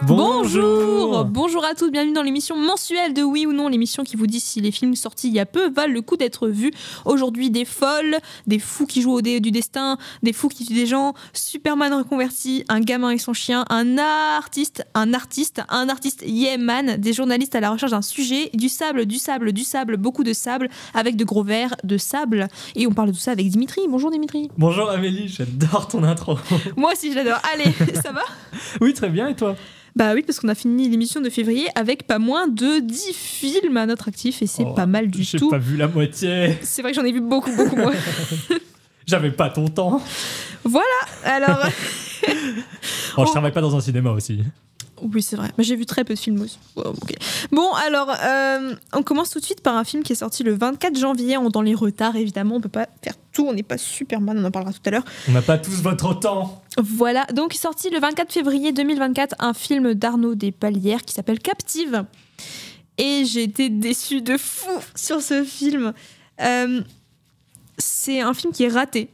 Bonjour à tous, bienvenue dans l'émission mensuelle de Oui ou Non, l'émission qui vous dit si les films sortis il y a peu valent le coup d'être vus. Aujourd'hui, des folles, des fous qui jouent au dé du destin, des fous qui tuent des gens, Superman reconverti, un gamin et son chien, un artiste yeah man, des journalistes à la recherche d'un sujet, du sable, beaucoup de sable, avec de gros verres de sable. Et on parle de tout ça avec Dimitri. Bonjour Dimitri. Bonjour Amélie, j'adore ton intro. Moi aussi je l'adore. Allez, ça va ? Oui, très bien, et toi ? Bah oui, parce qu'on a fini l'émission de février avec pas moins de 10 films à notre actif et c'est pas mal du tout. J'ai pas vu la moitié. C'est vrai que j'en ai vu beaucoup moins. J'avais pas ton temps. Voilà, alors... Je travaille pas dans un cinéma aussi. Oui, c'est vrai. Mais j'ai vu très peu de films aussi. Okay. Bon, alors, on commence tout de suite par un film qui est sorti le 24 janvier. Dans les retards, évidemment. On peut pas faire tout. On n'est pas Superman, on en parlera tout à l'heure. On n'a pas tous votre temps. Voilà. Donc, sorti le 24 février 2024, un film d'Arnaud Despalières qui s'appelle Captive. Et j'ai été déçue de fou sur ce film. C'est un film qui est raté.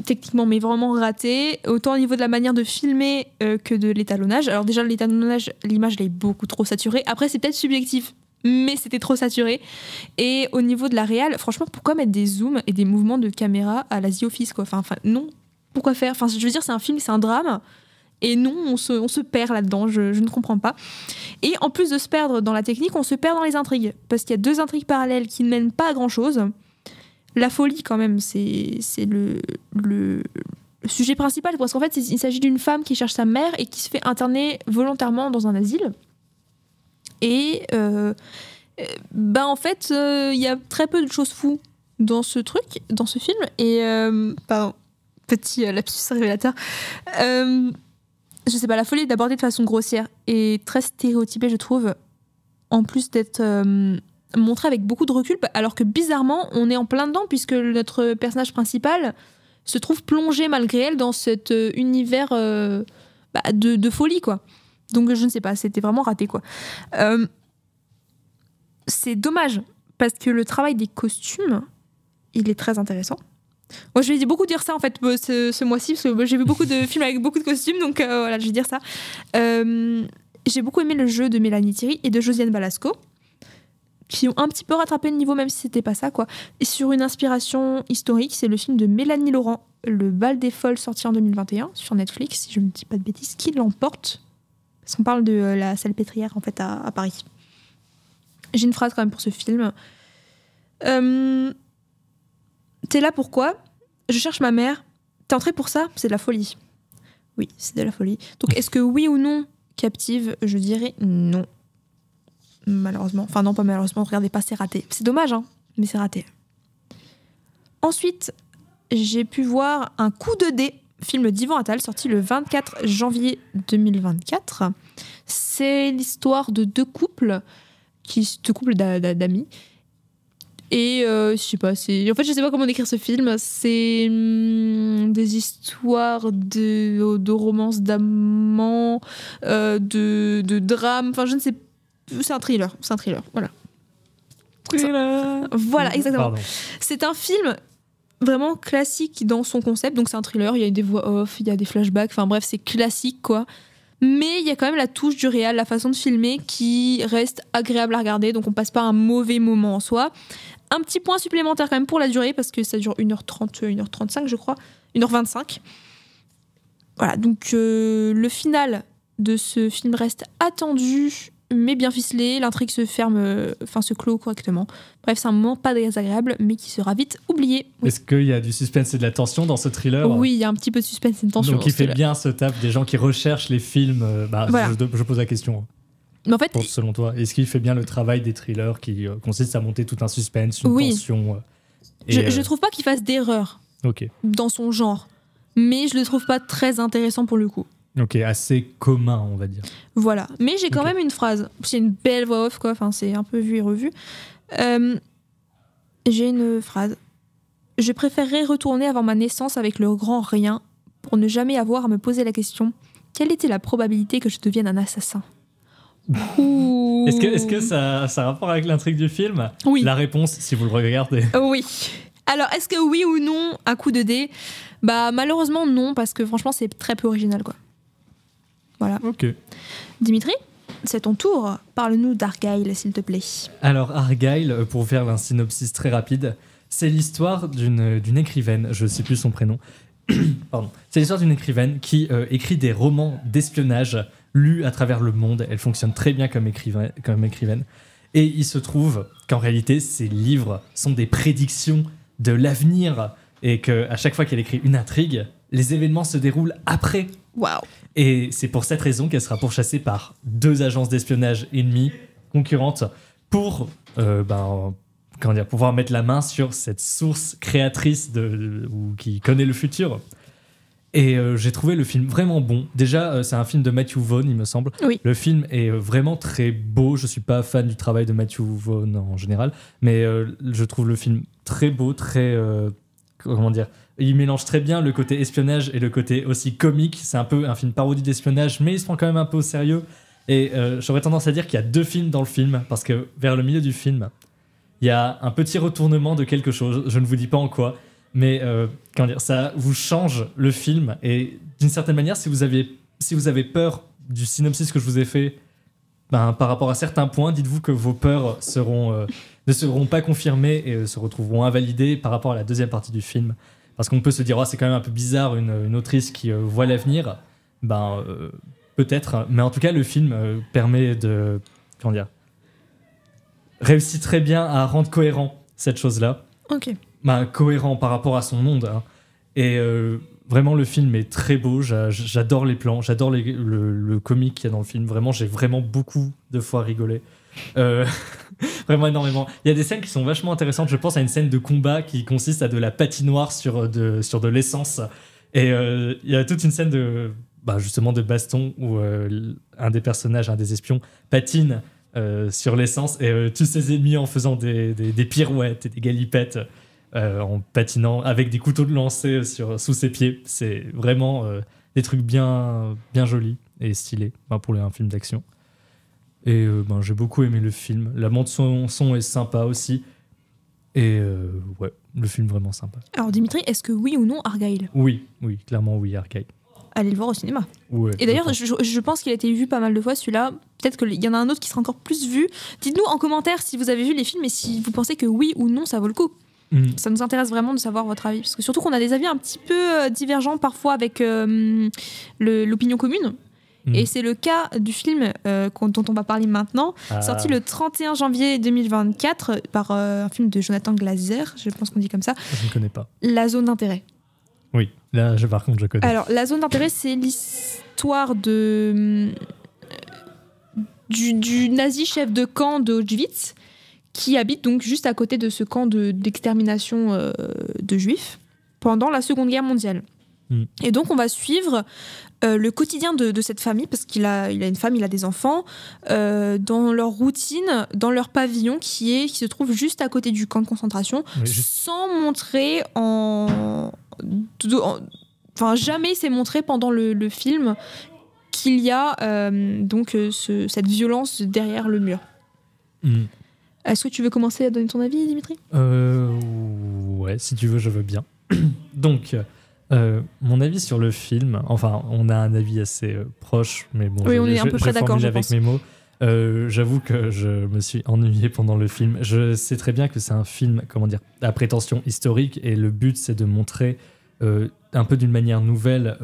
Techniquement, mais vraiment raté, autant au niveau de la manière de filmer que de l'étalonnage. Alors déjà, l'étalonnage, l'image, elle est beaucoup trop saturée. Après, c'est peut-être subjectif, mais c'était trop saturé. Et au niveau de la réal, franchement, pourquoi mettre des zooms et des mouvements de caméra à la The Office, quoi ? Enfin, non, pourquoi faire ? Enfin, je veux dire, c'est un film, c'est un drame, et non, on se perd là-dedans, je ne comprends pas. Et en plus de se perdre dans la technique, on se perd dans les intrigues, parce qu'il y a deux intrigues parallèles qui ne mènent pas à grand-chose. La folie, quand même, c'est le sujet principal, parce qu'en fait, il s'agit d'une femme qui cherche sa mère et qui se fait interner volontairement dans un asile. Et en fait, il y a très peu de choses fous dans ce film. Et, pardon, petit lapsus révélateur. Je sais pas, la folie est abordée de façon grossière et très stéréotypée, je trouve, en plus d'être... montré avec beaucoup de recul, alors que bizarrement on est en plein dedans puisque notre personnage principal se trouve plongé malgré elle dans cet univers de folie, quoi. Donc je ne sais pas, c'était vraiment raté, quoi. C'est dommage parce que le travail des costumes, il est très intéressant. Moi je vais beaucoup dire ça en fait ce mois-ci parce que j'ai vu beaucoup de films avec beaucoup de costumes, donc voilà, je vais dire ça. J'ai beaucoup aimé le jeu de Mélanie Thierry et de Josiane Balasco, qui ont un petit peu rattrapé le niveau, même si c'était pas ça, quoi. Et sur une inspiration historique, c'est le film de Mélanie Laurent, Le Bal des Folles, sorti en 2021 sur Netflix, si je ne dis pas de bêtises, qui l'emporte. Parce qu'on parle de la Salpêtrière, en fait, à Paris. J'ai une phrase quand même pour ce film. T'es là pourquoi ? Je cherche ma mère. T'es entré pour ça ? C'est de la folie. Oui, c'est de la folie. Donc, est-ce que oui ou non, Captive ? Je dirais non. Malheureusement, enfin non, pas malheureusement, regardez pas, c'est raté. C'est dommage, hein, mais c'est raté. Ensuite, j'ai pu voir Un coup de dé, film d'Yvan Attal, sorti le 24 janvier 2024. C'est l'histoire de deux couples d'amis. Et je sais pas, en fait, je sais pas comment décrire ce film. C'est des histoires de romances d'amants, de drames. Enfin, je ne sais pas. C'est un thriller, voilà. Voilà, exactement. Pardon. C'est un film vraiment classique dans son concept, donc c'est un thriller, il y a des voix off, il y a des flashbacks, enfin bref, c'est classique, quoi. Mais il y a quand même la touche du réal, la façon de filmer qui reste agréable à regarder, donc on passe pas un mauvais moment en soi. Un petit point supplémentaire quand même pour la durée, parce que ça dure 1h30, 1h35 je crois, 1h25. Voilà, donc le final de ce film reste attendu, mais bien ficelé, l'intrigue se clôt correctement. Bref, c'est un moment pas désagréable, mais qui sera vite oublié. Oui. Est-ce qu'il y a du suspense et de la tension dans ce thriller ? Oui, il y a un petit peu de suspense et de tension. Donc il fait bien ce taf des gens qui recherchent les films. Voilà. Je pose la question. Mais en fait, selon toi, est-ce qu'il fait bien le travail des thrillers qui consiste à monter tout un suspense, une tension Je trouve pas qu'il fasse d'erreur dans son genre, mais je le trouve pas très intéressant pour le coup. Ok, assez commun, on va dire. Voilà, mais j'ai quand même une phrase. C'est une belle voix off, quoi. Enfin, c'est un peu vu et revu. J'ai une phrase. Je préférerais retourner avant ma naissance avec le grand rien pour ne jamais avoir à me poser la question quelle était la probabilité que je devienne un assassin ? Est-ce que ça a rapport avec l'intrigue du film ? Oui. La réponse, si vous le regardez. Oui. Alors, est-ce que oui ou non, un coup de dé ? Malheureusement, non, parce que franchement, c'est très peu original, quoi. Voilà. Ok. Dimitri, c'est ton tour. Parle-nous d'Argyle, s'il te plaît. Alors, Argyle, pour faire un synopsis très rapide, c'est l'histoire d'une écrivaine, je ne sais plus son prénom. Pardon. C'est l'histoire d'une écrivaine qui écrit des romans d'espionnage lus à travers le monde. Elle fonctionne très bien comme écrivaine. Et il se trouve qu'en réalité, ces livres sont des prédictions de l'avenir et qu'à chaque fois qu'elle écrit une intrigue, les événements se déroulent après. Waouh. Et c'est pour cette raison qu'elle sera pourchassée par 2 agences d'espionnage ennemies, concurrentes, pour pouvoir mettre la main sur cette source créatrice ou qui connaît le futur. Et j'ai trouvé le film vraiment bon. Déjà, c'est un film de Matthew Vaughn, il me semble. Oui. Le film est vraiment très beau. Je ne suis pas fan du travail de Matthew Vaughn en général, mais je trouve le film très beau, très... comment dire ? Il mélange très bien le côté espionnage et le côté aussi comique. C'est un peu un film parodie d'espionnage, mais il se prend quand même un peu au sérieux. Et j'aurais tendance à dire qu'il y a 2 films dans le film, parce que vers le milieu du film, il y a un petit retournement de quelque chose. Je ne vous dis pas en quoi, mais ça vous change le film. Et d'une certaine manière, si vous avez peur du synopsis que je vous ai fait, par rapport à certains points, dites-vous que vos peurs ne seront pas confirmées et se retrouveront invalidées par rapport à la deuxième partie du film. Parce qu'on peut se dire, c'est quand même un peu bizarre, une autrice qui voit l'avenir. Peut-être, mais en tout cas, le film permet de... réussit très bien à rendre cohérent cette chose-là. Ok. Cohérent par rapport à son monde. Hein. Et vraiment, le film est très beau. J'adore les plans, j'adore le comique qu'il y a dans le film. Vraiment, j'ai vraiment beaucoup de fois rigolé. Vraiment énormément. Il y a des scènes qui sont vachement intéressantes. Je pense à une scène de combat qui consiste à de la patinoire sur de l'essence. Et il y a toute une scène justement de baston où un des personnages, un des espions, patine sur l'essence et tue ses ennemis en faisant des pirouettes et des galipettes, en patinant avec des couteaux de lancer sous ses pieds. C'est vraiment des trucs bien, bien jolis et stylés pour un film d'action. Et j'ai beaucoup aimé le film. La bande son est sympa aussi. Et le film vraiment sympa. Alors Dimitri, est-ce que oui ou non Argyle ? Oui, clairement oui, Argyle. Allez le voir au cinéma. Ouais, et d'ailleurs, je pense qu'il a été vu pas mal de fois celui-là. Peut-être qu'il y en a un autre qui sera encore plus vu. Dites-nous en commentaire si vous avez vu les films et si vous pensez que oui ou non ça vaut le coup. Ça nous intéresse vraiment de savoir votre avis. Parce que surtout qu'on a des avis un petit peu divergents parfois avec l'opinion commune. Et c'est le cas du film dont on va parler maintenant, sorti le 31 janvier 2024 par un film de Jonathan Glazer, je pense qu'on dit comme ça. Je ne connais pas. La zone d'intérêt. Oui, là par contre je connais. Alors la zone d'intérêt, c'est l'histoire du nazi chef de camp d'Auschwitz qui habite donc juste à côté de ce camp d'extermination de juifs pendant la Seconde Guerre mondiale. Et donc on va suivre le quotidien de cette famille, parce qu'il a une femme, il a des enfants, dans leur routine, dans leur pavillon qui se trouve juste à côté du camp de concentration, sans montrer jamais c'est montré pendant le film qu'il y a cette violence derrière le mur. Est-ce que tu veux commencer à donner ton avis, Dimitri ? Ouais, si tu veux, je veux bien. Donc... mon avis sur le film, on a un avis assez proche, mais bon, oui, on est à peu près d'accord, je pense. Avec mes mots. J'avoue que je me suis ennuyé pendant le film. Je sais très bien que c'est un film, à prétention historique, et le but c'est de montrer un peu d'une manière nouvelle,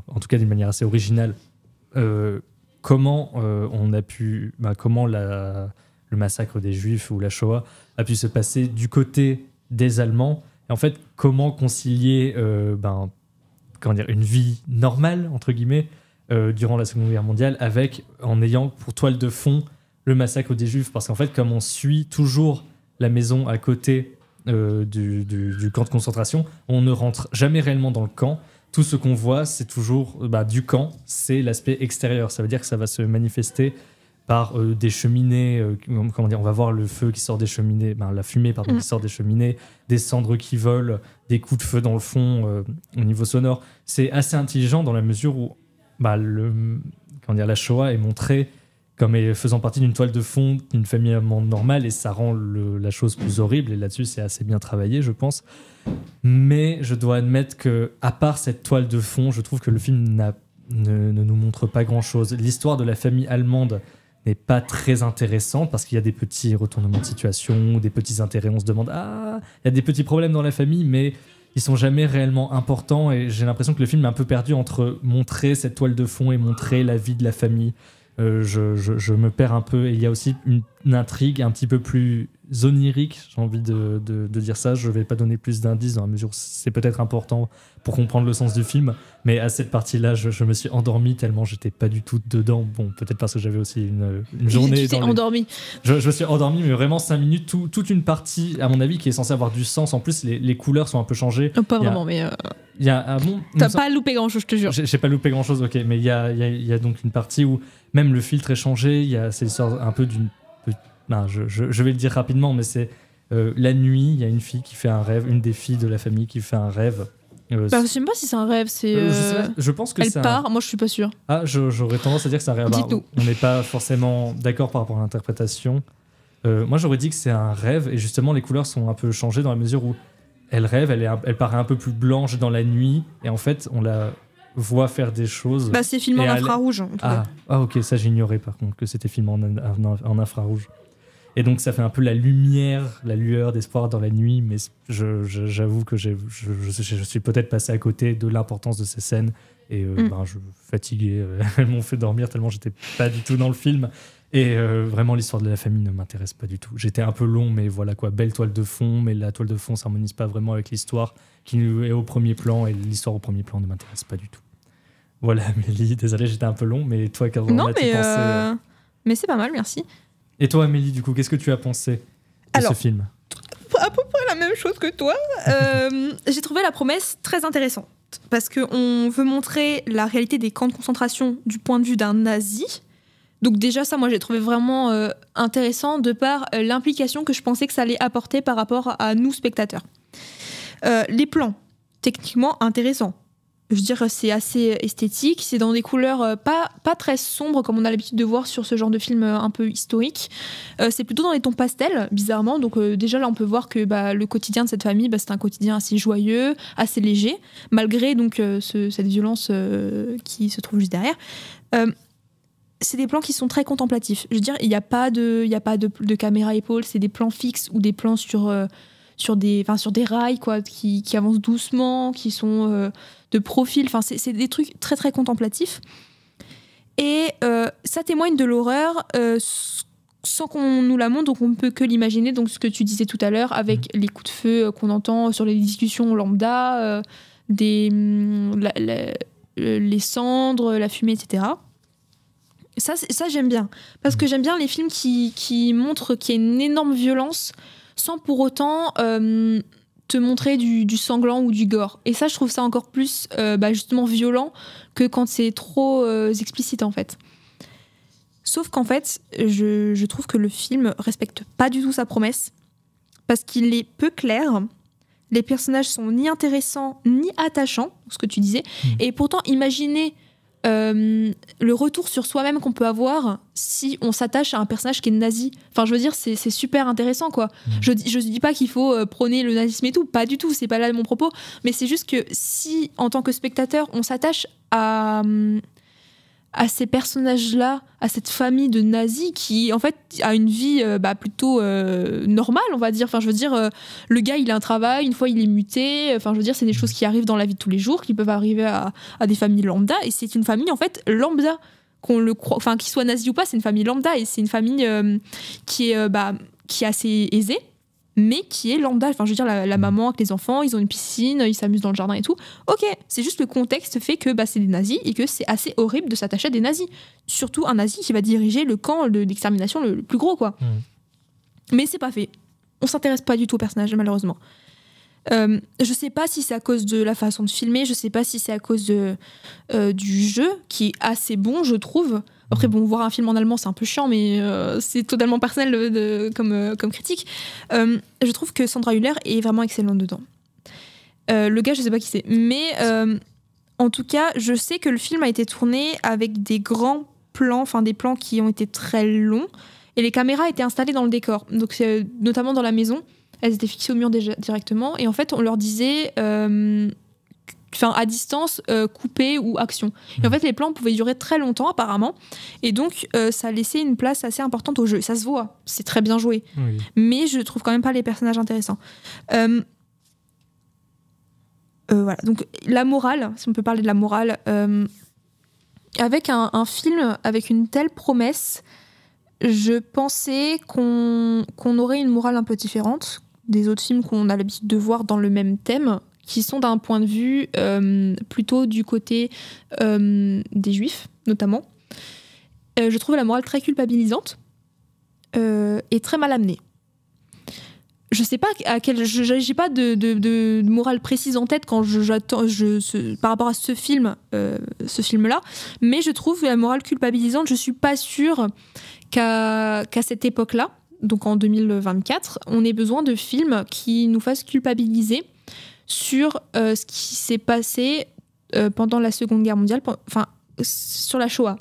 en tout cas d'une manière assez originale, comment on a pu, comment le massacre des Juifs ou la Shoah a pu se passer du côté des Allemands. En fait, comment concilier une vie normale, entre guillemets, durant la Seconde Guerre mondiale, en ayant pour toile de fond le massacre des Juifs. Parce qu'en fait, comme on suit toujours la maison à côté du camp de concentration, on ne rentre jamais réellement dans le camp. Tout ce qu'on voit, c'est toujours du camp, c'est l'aspect extérieur. Ça veut dire que ça va se manifester par des cheminées, on va voir le feu qui sort des cheminées, la fumée qui sort des cheminées, des cendres qui volent, des coups de feu dans le fond au niveau sonore. C'est assez intelligent dans la mesure où la Shoah est montrée comme faisant partie d'une toile de fond d'une famille allemande normale, et ça rend la chose plus horrible, et là-dessus c'est assez bien travaillé, je pense. Mais je dois admettre que, à part cette toile de fond, je trouve que le film ne nous montre pas grand-chose. L'histoire de la famille allemande n'est pas très intéressante parce qu'il y a des petits retournements de situation, des petits intérêts. On se demande, il y a des petits problèmes dans la famille, mais ils sont jamais réellement importants. Et j'ai l'impression que le film est un peu perdu entre montrer cette toile de fond et montrer la vie de la famille. Je me perds un peu. Et il y a aussi une intrigue un petit peu plus onirique, j'ai envie de dire ça. Je vais pas donner plus d'indices dans la mesure où c'est peut-être important pour comprendre le sens du film, mais à cette partie-là, je me suis endormi tellement j'étais pas du tout dedans. Bon, peut-être parce que j'avais aussi une journée. Tu t'es endormi. Je me suis endormi, mais vraiment 5 minutes, toute une partie, à mon avis, qui est censée avoir du sens. En plus, les couleurs sont un peu changées. Pas vraiment, mais... T'as pas loupé grand-chose, je te jure. J'ai pas loupé grand-chose, ok, mais il y a donc une partie où même le filtre est changé, c'est l'histoire un peu d'une... Non, je vais le dire rapidement, mais c'est la nuit, il y a une fille qui fait un rêve, une des filles de la famille qui fait un rêve. Je sais même pas si c'est un rêve, je pense que elle part, moi je suis pas sûre. J'aurais tendance à dire que c'est un rêve. Dites-nous. On n'est pas forcément d'accord par rapport à l'interprétation. Moi j'aurais dit que c'est un rêve, et justement les couleurs sont un peu changées dans la mesure où elle rêve, elle paraît un peu plus blanche dans la nuit, et en fait on la voit faire des choses. C'est filmé en infrarouge. Ok, ça j'ignorais par contre que c'était filmé en infrarouge. Et donc ça fait un peu la lumière, la lueur d'espoir dans la nuit, mais j'avoue que je suis peut-être passé à côté de l'importance de ces scènes, et je suis fatigué, elles m'ont fait dormir tellement j'étais pas du tout dans le film, et vraiment l'histoire de la famille ne m'intéresse pas du tout. J'étais un peu long, mais voilà quoi, belle toile de fond, mais la toile de fond s'harmonise pas vraiment avec l'histoire qui est au premier plan, et l'histoire au premier plan ne m'intéresse pas du tout. Voilà, Amélie, désolé, j'étais un peu long, mais toi, qu'as-tu pensé mais c'est pas mal, merci. Et toi, Amélie, du coup, qu'est-ce que tu as pensé de ce film ? À peu près la même chose que toi. J'ai trouvé la promesse très intéressante parce qu'on veut montrer la réalité des camps de concentration du point de vue d'un nazi. Donc déjà, ça, moi, j'ai trouvé vraiment intéressant de par l'implication que je pensais que ça allait apporter par rapport à nous, spectateurs. Les plans, techniquement intéressants. Je veux dire, c'est assez esthétique, c'est dans des couleurs pas très sombres comme on a l'habitude de voir sur ce genre de film un peu historique. C'est plutôt dans les tons pastels, bizarrement. Donc déjà là, on peut voir que le quotidien de cette famille, c'est un quotidien assez joyeux, assez léger, malgré donc cette violence qui se trouve juste derrière. C'est des plans qui sont très contemplatifs. Je veux dire, il n'y a pas de caméra épaule, c'est des plans fixes ou des plans sur des rails quoi, qui avancent doucement, qui sont de profil. Enfin, c'est des trucs très très contemplatifs. Et ça témoigne de l'horreur sans qu'on nous la montre, donc on ne peut que l'imaginer. Donc ce que tu disais tout à l'heure, avec les coups de feu qu'on entend sur les discussions lambda, les cendres, la fumée, etc. Ça j'aime bien. Parce que j'aime bien les films qui montrent qu'il y a une énorme violence sans pour autant te montrer du sanglant ou du gore. Et ça, je trouve ça encore plus justement violent que quand c'est trop explicite, en fait. Sauf qu'en fait, je trouve que le film respecte pas du tout sa promesse, parce qu'il est peu clair. Les personnages sont ni intéressants, ni attachants, ce que tu disais. Et pourtant, imaginez le retour sur soi-même qu'on peut avoir si on s'attache à un personnage qui est nazi. Enfin, je veux dire, c'est super intéressant, quoi. Je dis pas qu'il faut prôner le nazisme et tout, pas du tout, c'est pas là mon propos, mais c'est juste que si, en tant que spectateur, on s'attache à ces personnages-là, à cette famille de nazis qui, en fait, a une vie plutôt normale, on va dire. Enfin, je veux dire, le gars, il a un travail, une fois, il est muté. Enfin, je veux dire, c'est des choses qui arrivent dans la vie de tous les jours, qui peuvent arriver à des familles lambda. Et c'est une famille, en fait, lambda. Qu'on le croit, enfin, qu'il soit nazi ou pas, c'est une famille lambda. Et c'est une famille qui est assez aisée, mais qui est lambda. Enfin, je veux dire, la maman avec les enfants, ils ont une piscine, ils s'amusent dans le jardin et tout. Ok, c'est juste le contexte fait que c'est des nazis et que c'est assez horrible de s'attacher à des nazis. Surtout un nazi qui va diriger le camp d'extermination le plus gros, quoi. Mais c'est pas fait. On s'intéresse pas du tout au personnage, malheureusement. Je sais pas si c'est à cause de la façon de filmer, je sais pas si c'est à cause du jeu, qui est assez bon, je trouve. Après, bon, voir un film en allemand, c'est un peu chiant, mais c'est totalement personnel comme critique. Je trouve que Sandra Hüller est vraiment excellente dedans. Le gars, je sais pas qui c'est, mais en tout cas, je sais que le film a été tourné avec des grands plans, enfin des plans qui ont été très longs, et les caméras étaient installées dans le décor, donc notamment dans la maison. Elles étaient fixées au mur directement, et en fait, on leur disait à distance, coupé ou action. Et en fait, les plans pouvaient durer très longtemps, apparemment. Et donc, ça laissait une place assez importante au jeu. Ça se voit, c'est très bien joué. Oui. Mais je trouve quand même pas les personnages intéressants. Voilà. Donc, la morale, si on peut parler de la morale, avec un film avec une telle promesse, je pensais qu'on aurait une morale un peu différente des autres films qu'on a l'habitude de voir dans le même thème, qui sont d'un point de vue plutôt du côté des juifs, notamment. Je trouve la morale très culpabilisante et très mal amenée. Je sais pas j'ai pas de morale précise en tête quand par rapport à ce film-là, mais je trouve la morale culpabilisante, je suis pas sûre qu'à cette époque-là, donc en 2024, on ait besoin de films qui nous fassent culpabiliser sur ce qui s'est passé pendant la Seconde Guerre mondiale, sur la Shoah.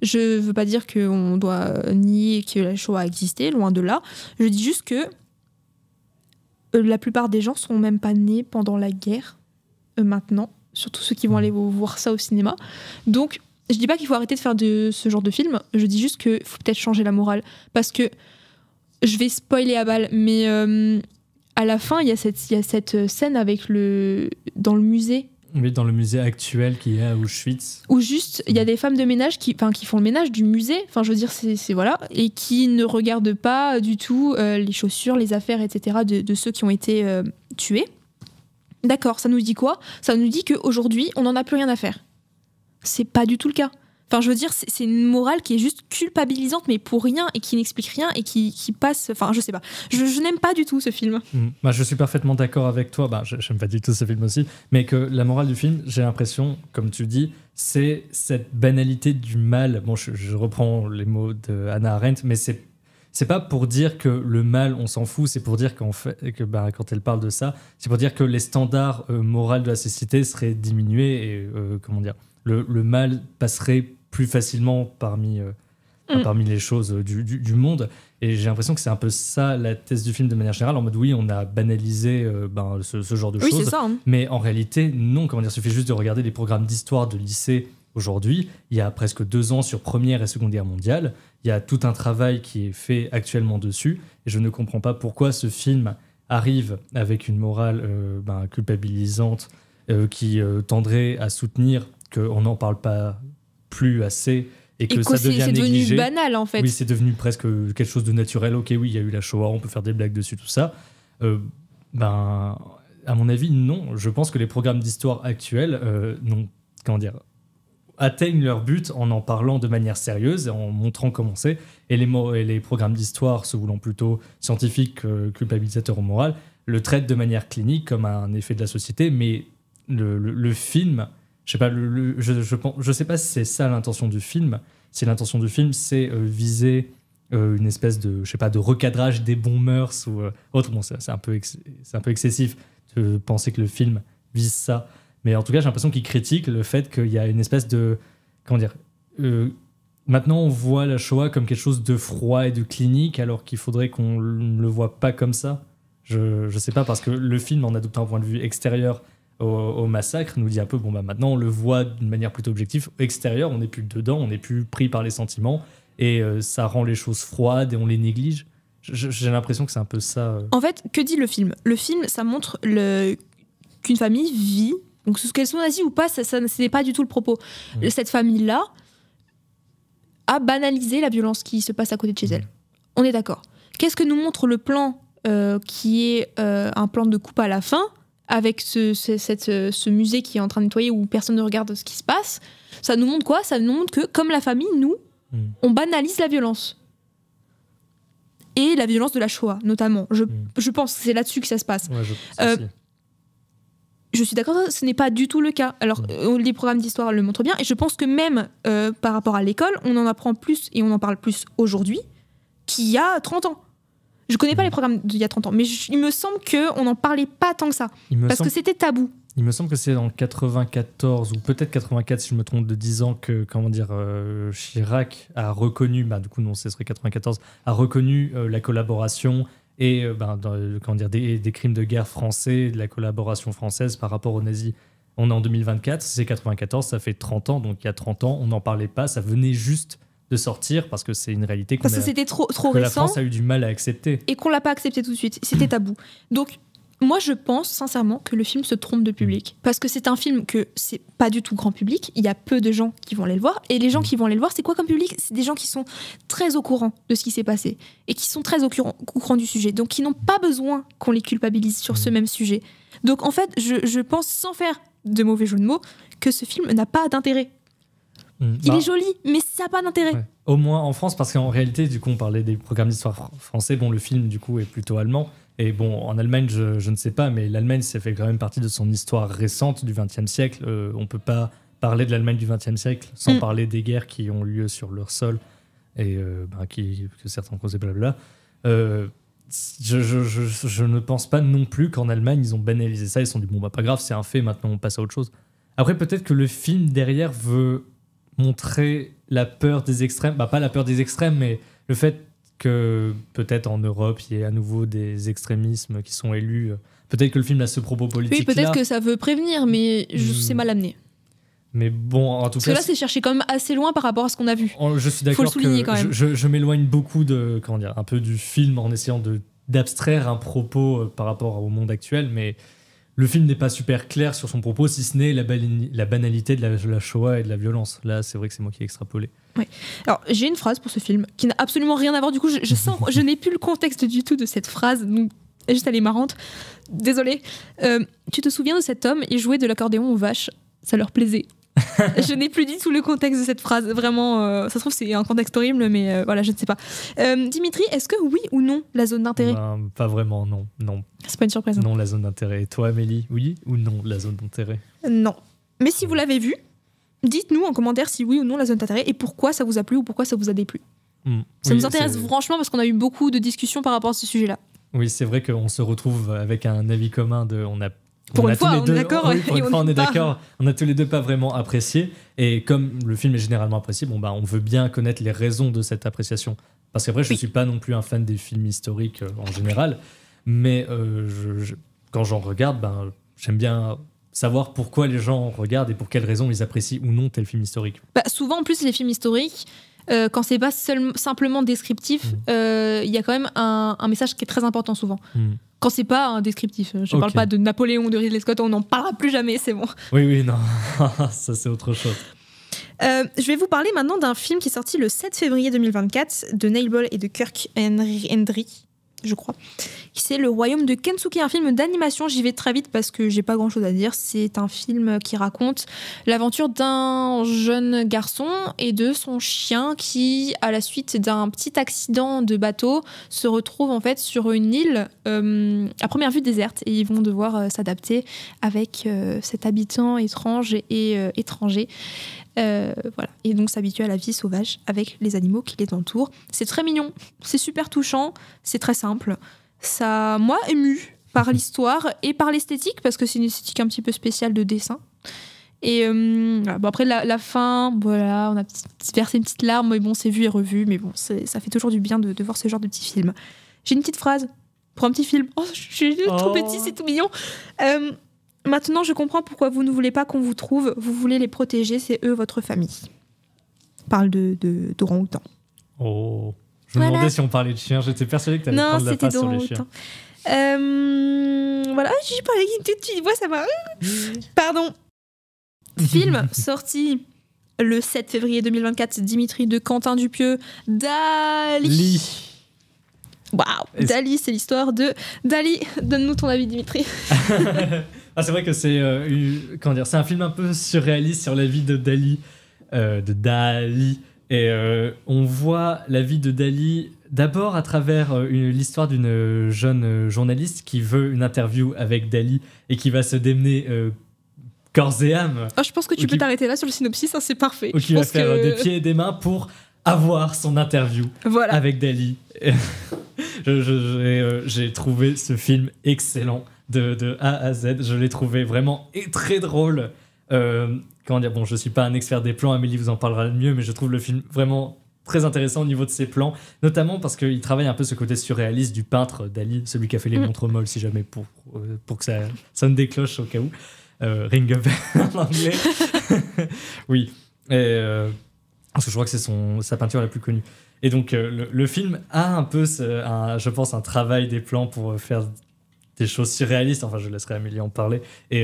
Je veux pas dire qu'on doit nier que la Shoah a existé, loin de là. Je dis juste que la plupart des gens sont même pas nés pendant la guerre maintenant, surtout ceux qui vont aller voir ça au cinéma. Donc, je dis pas qu'il faut arrêter de faire ce genre de film, je dis juste qu'il faut peut-être changer la morale. Parce que, je vais spoiler à balle, mais à la fin, il y a cette scène avec dans le musée. Oui, dans le musée actuel qui est à Auschwitz. Où juste, il y a des femmes de ménage qui font le ménage du musée, je veux dire, c'est voilà, et qui ne regardent pas du tout les chaussures, les affaires, etc. de ceux qui ont été tués. D'accord, ça nous dit quoi ? Ça nous dit qu'aujourd'hui, on n'en a plus rien à faire. C'est pas du tout le cas. Je veux dire, c'est une morale qui est juste culpabilisante, mais pour rien, et qui n'explique rien, et qui passe... je sais pas. Je n'aime pas du tout ce film. Je suis parfaitement d'accord avec toi. J'aime pas du tout ce film aussi. Mais que la morale du film, j'ai l'impression, comme tu dis, c'est cette banalité du mal. Bon, je reprends les mots de Hannah Arendt, mais c'est pas pour dire que le mal, on s'en fout. C'est pour dire quand elle parle de ça, c'est pour dire que les standards moraux de la société seraient diminués et, le mal passerait plus facilement parmi les choses du monde. Et j'ai l'impression que c'est un peu ça la thèse du film de manière générale, en mode oui, on a banalisé ce genre de choses. C'est ça, hein. Mais en réalité, non. Il suffit juste de regarder les programmes d'histoire de lycée aujourd'hui. Il y a presque 2 ans sur Première et Seconde Guerre mondiale. Il y a tout un travail qui est fait actuellement dessus. Et je ne comprends pas pourquoi ce film arrive avec une morale culpabilisante qui tendrait à soutenir qu'on n'en parle pas plus assez et que ça devient négligé. C'est devenu banal, en fait. Oui, c'est devenu presque quelque chose de naturel. Ok, oui, il y a eu la Shoah, on peut faire des blagues dessus, tout ça. À mon avis, non. Je pense que les programmes d'histoire actuels atteignent leur but en parlant de manière sérieuse et en montrant comment c'est. Et les programmes d'histoire, se voulant plutôt scientifiques, culpabilisateurs ou moral, le traitent de manière clinique comme un effet de la société, mais le film... Je sais pas, je sais pas si c'est ça l'intention du film. Si l'intention du film, c'est viser une espèce de recadrage des bons mœurs ou autre. Bon, c'est un peu excessif de penser que le film vise ça. Mais en tout cas, j'ai l'impression qu'il critique le fait qu'il y a une espèce de... maintenant, on voit la Shoah comme quelque chose de froid et de clinique, alors qu'il faudrait qu'on ne le voit pas comme ça. Je sais pas, parce que le film, en adoptant un point de vue extérieur au massacre, nous dit un peu, maintenant on le voit d'une manière plutôt objective. Extérieur, on n'est plus dedans, on n'est plus pris par les sentiments, et ça rend les choses froides et on les néglige. J'ai l'impression que c'est un peu ça. En fait, que dit le film ? Le film, ça montre qu'une famille vit, donc qu'elle soit nazie ou pas, ça c'est pas du tout le propos. Cette famille-là a banalisé la violence qui se passe à côté de chez elle. On est d'accord. Qu'est-ce que nous montre le plan qui est un plan de coupe à la fin, avec ce musée qui est en train de nettoyer où personne ne regarde ce qui se passe? Ça nous montre quoi? Ça nous montre que, comme la famille, nous, on banalise la violence. Et la violence de la Shoah, notamment. Je pense que c'est là-dessus que ça se passe. Ouais, je suis d'accord, ce n'est pas du tout le cas. Alors, les programmes d'histoire le montrent bien, et je pense que même par rapport à l'école, on en apprend plus et on en parle plus aujourd'hui qu'il y a 30 ans. Je connais pas les programmes d'il y a 30 ans, mais il me semble qu'on n'en parlait pas tant que ça, parce que c'était tabou. Il me semble que c'est en 94 ou peut-être 84, si je me trompe, de 10 ans que Chirac a reconnu, du coup non, ce serait 94, a reconnu la collaboration et des crimes de guerre français, de la collaboration française par rapport aux nazis On est en 2024, c'est 94, ça fait 30 ans, donc il y a 30 ans, on n'en parlait pas, ça venait juste de sortir parce que c'est une réalité Parce que c'était trop que récent. la France a eu du mal à accepter. Et qu'on l'a pas accepté tout de suite. C'était tabou. Donc, moi, je pense sincèrement que le film se trompe de public. Parce que c'est un film que c'est pas du tout grand public. Il y a peu de gens qui vont aller le voir. Et les gens qui vont aller le voir, c'est quoi comme public? C'est des gens qui sont très au courant de ce qui s'est passé. Et qui sont très au courant du sujet. Donc, qui n'ont pas besoin qu'on les culpabilise sur ce même sujet. Donc, en fait, je pense, sans faire de mauvais jeu de mots, que ce film n'a pas d'intérêt. Il est joli, mais ça n'a pas d'intérêt. Ouais. Au moins en France, parce qu'en réalité, du coup, on parlait des programmes d'histoire français. Bon, le film, du coup, est plutôt allemand. Et bon, en Allemagne, je ne sais pas, mais l'Allemagne, ça fait quand même partie de son histoire récente du XXe siècle. On ne peut pas parler de l'Allemagne du XXe siècle sans parler des guerres qui ont lieu sur leur sol et que certains ont causé blablabla. Je ne pense pas non plus qu'en Allemagne, ils ont banalisé ça. Ils se sont dit, bon, bah, pas grave, c'est un fait, maintenant on passe à autre chose. Après, peut-être que le film derrière veut montrer la peur des extrêmes. Bah, pas la peur des extrêmes, mais le fait que peut-être en Europe, il y ait à nouveau des extrémismes qui sont élus. Peut-être que le film a ce propos politique. Oui, peut-être que ça veut prévenir, mais c'est mal amené. Mais bon, en tout cas... Parce que là, c'est cherché quand même assez loin par rapport à ce qu'on a vu. Je suis d'accord que je m'éloigne beaucoup de, comment dire, un peu du film en essayant d'abstraire un propos par rapport au monde actuel, mais le film n'est pas super clair sur son propos, si ce n'est la banalité de la Shoah et de la violence. Là, c'est vrai que c'est moi qui ai extrapolé. Ouais. Alors, j'ai une phrase pour ce film qui n'a absolument rien à voir. Du coup, je n'ai plus le contexte du tout de cette phrase. Donc, juste, elle est marrante. Désolée. Tu te souviens de cet homme? Il jouait de l'accordéon aux vaches. Ça leur plaisait. Je n'ai plus du tout le contexte de cette phrase. Vraiment, ça se trouve, c'est un contexte horrible, mais voilà, je ne sais pas. Dimitri, est-ce que oui ou non, la zone d'intérêt? Pas vraiment, non. C'est pas une surprise. Non, la zone d'intérêt. Et toi, Amélie, oui ou non, la zone d'intérêt? Non. Mais si vous l'avez vu, dites-nous en commentaire si oui ou non la zone d'intérêt et pourquoi ça vous a plu ou pourquoi ça vous a déplu. Ça nous intéresse franchement parce qu'on a eu beaucoup de discussions par rapport à ce sujet-là. Oui, c'est vrai qu'on se retrouve avec un avis commun de... Pour une fois, on est d'accord. Pour une fois, on est d'accord. On a tous les deux pas vraiment apprécié. Et comme le film est généralement apprécié, on veut bien connaître les raisons de cette appréciation. Parce qu'après, je ne suis pas non plus un fan des films historiques en général. Mais quand j'en regarde, j'aime bien savoir pourquoi les gens regardent et pour quelles raisons ils apprécient ou non tel film historique. Souvent, en plus, les films historiques, quand c'est pas simplement descriptif, il y a quand même un message qui est très important souvent. Quand c'est pas un descriptif. Je parle pas de Napoléon ou de Ridley Scott, on n'en parlera plus jamais, c'est bon. Oui, non, ça c'est autre chose. Je vais vous parler maintenant d'un film qui est sorti le 7 février 2024 de Neil Ball et de Kirk Hendry, je crois. C'est Le Royaume de Kensuke, un film d'animation. J'y vais très vite parce que j'ai pas grand chose à dire. C'est un film qui raconte l'aventure d'un jeune garçon et de son chien qui, à la suite d'un petit accident de bateau, se retrouve en fait sur une île à première vue déserte et ils vont devoir s'adapter avec cet habitant étrange et étranger. Voilà. Et donc s'habituer à la vie sauvage avec les animaux qui les entourent. C'est très mignon, c'est super touchant, c'est très simple. Ça m'a ému par l'histoire et par l'esthétique, parce que c'est une esthétique un petit peu spéciale de dessin. Et après la fin, voilà, on a versé une petite larme, mais bon, c'est vu et revu, mais bon, ça fait toujours du bien de voir ce genre de petits films. J'ai une petite phrase pour un petit film. Oh, je suis trop petit, c'est tout mignon. Maintenant, je comprends pourquoi vous ne voulez pas qu'on vous trouve. Vous voulez les protéger, c'est eux votre famille. Parle d'orang-outan. Oh, je me demandais si on parlait de chien. J'étais persuadée que tu allais prendre la face sur les chiens. Voilà, j'ai parlé d'une petite voix, ça m'a... Pardon. Film sorti le 7 février 2024, Dimitri, de Quentin Dupieux, Dali. Waouh, Dali, c'est l'histoire de Dali. Donne-nous ton avis, Dimitri. C'est vrai que c'est c'est un film un peu surréaliste sur la vie de Dali. Et on voit la vie de Dali d'abord à travers l'histoire d'une jeune journaliste qui veut une interview avec Dali et qui va se démener corps et âme. Je pense que tu peux t'arrêter là sur le synopsis, hein, c'est parfait. Ou qui va faire des pieds et des mains pour avoir son interview avec Dali. J'ai trouvé ce film excellent de A à Z. Je l'ai trouvé vraiment très drôle. Je suis pas un expert des plans, Amélie vous en parlera mieux, mais je trouve le film vraiment très intéressant au niveau de ses plans, notamment parce qu'il travaille un peu ce côté surréaliste du peintre Dali, celui qui a fait les montres molles, si jamais, pour que ça sonne des cloches au cas où. Ring a Bell en anglais. Oui. Parce que je crois que c'est sa peinture la plus connue. Et donc, le film a un peu, je pense, un travail des plans pour faire des choses surréalistes. Enfin, je laisserai Amélie en parler. Et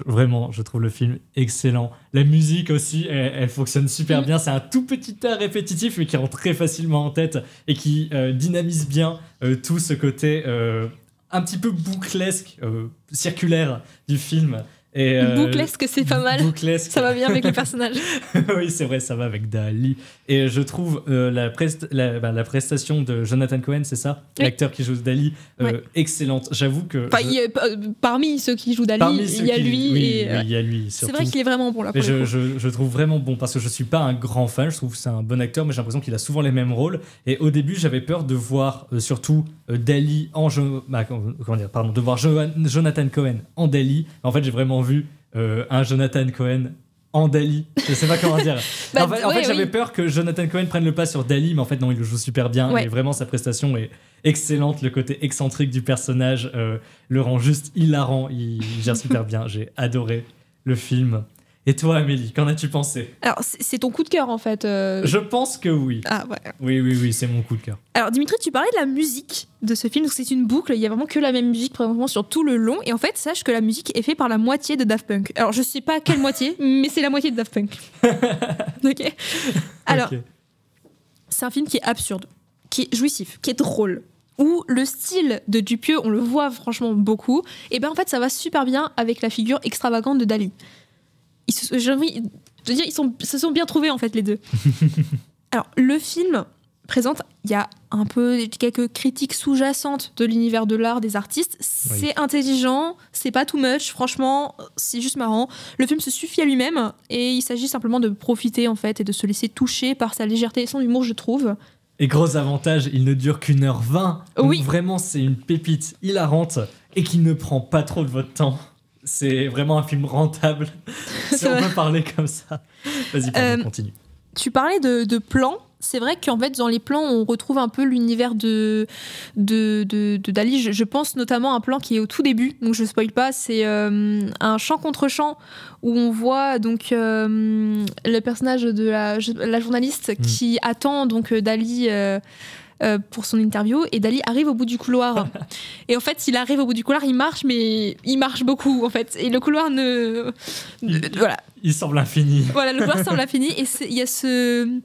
vraiment, je trouve le film excellent. La musique aussi, elle fonctionne super bien. C'est un tout petit air répétitif, mais qui rentre très facilement en tête et qui dynamise bien tout ce côté un petit peu bouclesque, circulaire du film. Bouclesque, c'est pas mal. Bouclesque. Ça va bien avec le personnage. Oui, c'est vrai, ça va avec Dali. Et je trouve la prestation de Jonathan Cohen, c'est ça, oui. L'acteur qui joue Dali, excellente. J'avoue que... Parmi ceux qui jouent Dali, il y a lui. Oui, il y a lui. C'est vrai qu'il est vraiment bon là. Mais je trouve vraiment bon, parce que je suis pas un grand fan, je trouve que c'est un bon acteur, mais j'ai l'impression qu'il a souvent les mêmes rôles. Et au début, j'avais peur de voir surtout Dali en... de voir Jonathan Cohen en Dali. En fait, j'ai vraiment vu un Jonathan Cohen en Dali. Je sais pas comment dire. En fait, j'avais peur que Jonathan Cohen prenne le pas sur Dali, mais en fait, non, il le joue super bien. Et vraiment, sa prestation est excellente. Le côté excentrique du personnage le rend juste hilarant. Il gère super bien. J'ai adoré le film. Et toi, Amélie, qu'en as-tu pensé ? Alors, c'est ton coup de cœur, en fait. Je pense que oui. Ah, ouais. Oui, c'est mon coup de cœur. Alors, Dimitri, tu parlais de la musique de ce film. Donc, c'est une boucle. Il y a vraiment que la même musique, probablement, sur tout le long. Et en fait, sache que la musique est faite par la moitié de Daft Punk. Alors, je sais pas quelle moitié, mais c'est la moitié de Daft Punk. Ok. Alors, c'est un film qui est absurde, qui est jouissif, qui est drôle, où le style de Dupieux, on le voit franchement beaucoup. Et ben en fait, ça va super bien avec la figure extravagante de Dali. J'ai envie de dire, ils se sont bien trouvés en fait les deux. Alors le film présente, il y a un peu quelques critiques sous-jacentes de l'univers de l'art des artistes. C'est intelligent, c'est pas too much, franchement, c'est juste marrant. Le film se suffit à lui-même et il s'agit simplement de profiter en fait et de se laisser toucher par sa légèreté et son humour, je trouve. Et gros avantage, il ne dure qu'1h20. Oui. Vraiment, c'est une pépite hilarante et qui ne prend pas trop de votre temps. C'est vraiment un film rentable, si on peut parler comme ça. Vas-y, continue. Tu parlais de plans. C'est vrai qu'en fait, dans les plans, on retrouve un peu l'univers de Dali. Je pense notamment à un plan qui est au tout début, donc je ne spoil pas. C'est un chant contre chant où on voit donc le personnage de la journaliste qui attend donc Dali pour son interview, et Dali arrive au bout du couloir. Et en fait, il arrive au bout du couloir, il marche, mais il marche beaucoup en fait. Et le couloir voilà. Il semble infini. Voilà, le couloir semble infini. Et il y a ce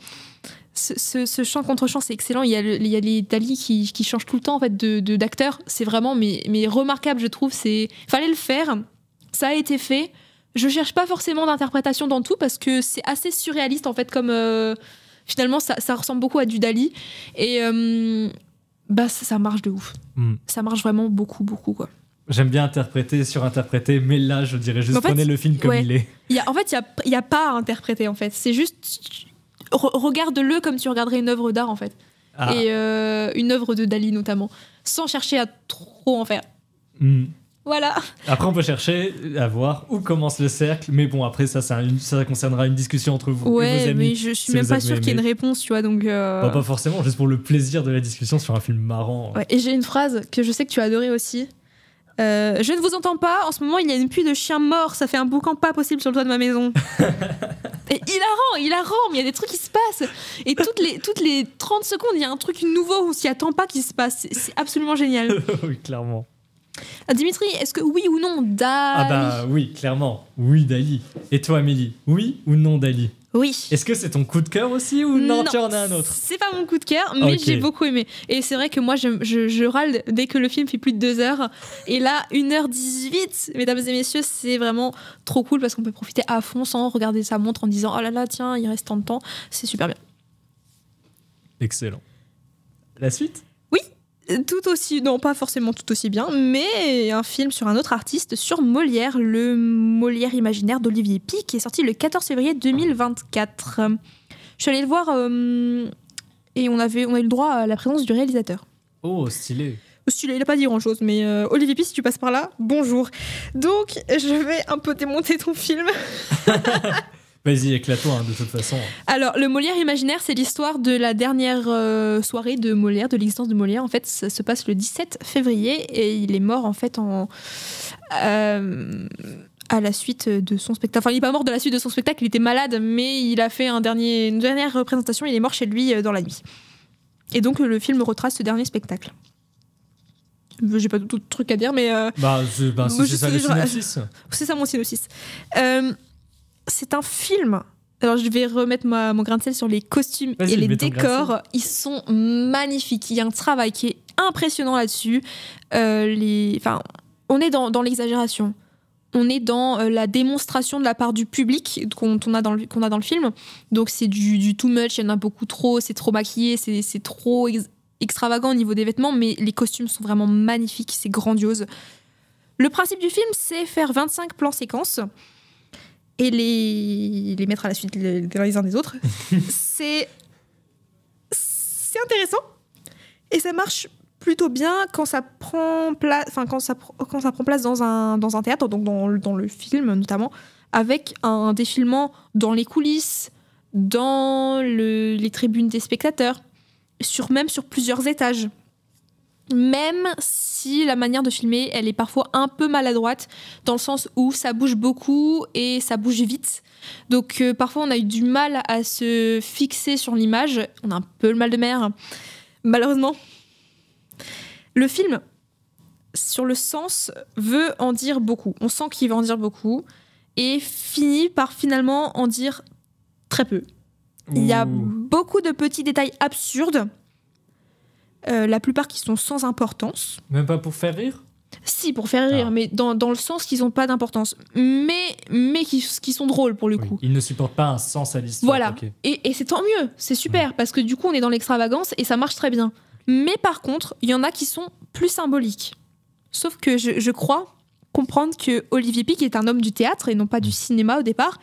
chant contre chant, c'est excellent. Il y a les Dali qui changent tout le temps en fait d'acteurs. C'est vraiment mais remarquable, je trouve. Fallait le faire. Ça a été fait. Je cherche pas forcément d'interprétation dans tout parce que c'est assez surréaliste en fait comme finalement ça ressemble beaucoup à du Dali et ça marche de ouf. Ça marche vraiment beaucoup quoi. J'aime bien interpréter, surinterpréter, mais là je dirais juste prenez le film comme il est. Il y a pas à interpréter en fait. C'est juste regarde-le comme tu regarderais une œuvre d'art en fait. Et une œuvre de Dali notamment, sans chercher à trop en faire. Voilà. Après on peut chercher à voir où commence le cercle, mais bon après ça concernera une discussion entre vous et vos amis. Mais je suis même pas sûre qu'il y ait une réponse, tu vois, donc... pas forcément, juste pour le plaisir de la discussion sur un film marrant. Ouais, et j'ai une phrase que je sais que tu as adorée aussi. Je ne vous entends pas, en ce moment il y a une pluie de chiens morts, ça fait un boucan pas possible sur le toit de ma maison. Et hilarant, mais il y a des trucs qui se passent. Et toutes les 30 secondes, il y a un truc nouveau où on s'y attend pas qui se passe. C'est absolument génial. Oui, clairement. Dimitri, est-ce que oui ou non, Dali ? Oui, clairement. Oui, Dali. Et toi, Amélie, oui ou non, Dali ? Oui. Est-ce que c'est ton coup de cœur aussi ou non, tu en as un autre ? C'est pas mon coup de cœur, mais j'ai beaucoup aimé. Et c'est vrai que moi, je râle dès que le film fait plus de 2 heures. Et là, 1h18, mesdames et messieurs, c'est vraiment trop cool parce qu'on peut profiter à fond sans regarder sa montre en disant « Oh là là, tiens, il reste tant de temps ». C'est super bien. Excellent. La suite ? Tout aussi, non pas forcément tout aussi bien, mais un film sur un autre artiste, sur Molière, le Molière imaginaire d'Olivier Py, qui est sorti le 14 février 2024. Je suis allée le voir et on a eu le droit à la présence du réalisateur. Oh, stylé. Il n'a pas dit grand-chose, mais Olivier Py, si tu passes par là, bonjour. Donc, je vais un peu démonter ton film. Vas-y, éclate-toi, de toute façon. Alors, le Molière imaginaire, c'est l'histoire de la dernière soirée de Molière, de l'existence de Molière. En fait, ça se passe le 17 février et il est mort, en fait, à à la suite de son spectacle. Enfin, il n'est pas mort de la suite de son spectacle, il était malade, mais il a fait une dernière représentation, il est mort chez lui dans la nuit. Et donc le film retrace ce dernier spectacle. J'ai pas tout truc à dire, mais... c'est ça le synopsis. C'est ça mon synopsis. C'est un film... Alors je vais remettre mon grain de sel sur les costumes et les décors. Ils sont magnifiques. Il y a un travail qui est impressionnant là-dessus. On est dans l'exagération. On est dans la démonstration de la part du public qu'on a dans le film. Donc c'est du too much, il y en a beaucoup trop, c'est trop maquillé, c'est trop extravagant au niveau des vêtements, mais les costumes sont vraiment magnifiques, c'est grandiose. Le principe du film, c'est faire 25 plans séquences et les mettre à la suite les uns des autres. c'est intéressant et ça marche plutôt bien quand ça prend place, quand ça prend place dans un théâtre, donc dans le film notamment, avec un défilement dans les coulisses, dans les tribunes des spectateurs, même sur plusieurs étages. Même si la manière de filmer, elle est parfois un peu maladroite, dans le sens où ça bouge beaucoup et ça bouge vite. Donc parfois on a eu du mal à se fixer sur l'image, on a un peu le mal de mer, malheureusement. Le film, sur le sens, veut en dire beaucoup. On sent qu'il veut en dire beaucoup et finit par finalement en dire très peu. Il y a beaucoup de petits détails absurdes, la plupart qui sont sans importance. Même pas pour faire rire ? Si, pour faire rire, mais dans le sens qu'ils n'ont pas d'importance. Mais qui sont drôles pour le coup. Ils ne supportent pas un sens à l'histoire. Voilà, okay. Et c'est tant mieux, c'est super, parce que du coup on est dans l'extravagance et ça marche très bien. Mais par contre, il y en a qui sont plus symboliques. Sauf que je crois comprendre que Olivier Pic est un homme du théâtre et non pas du cinéma au départ.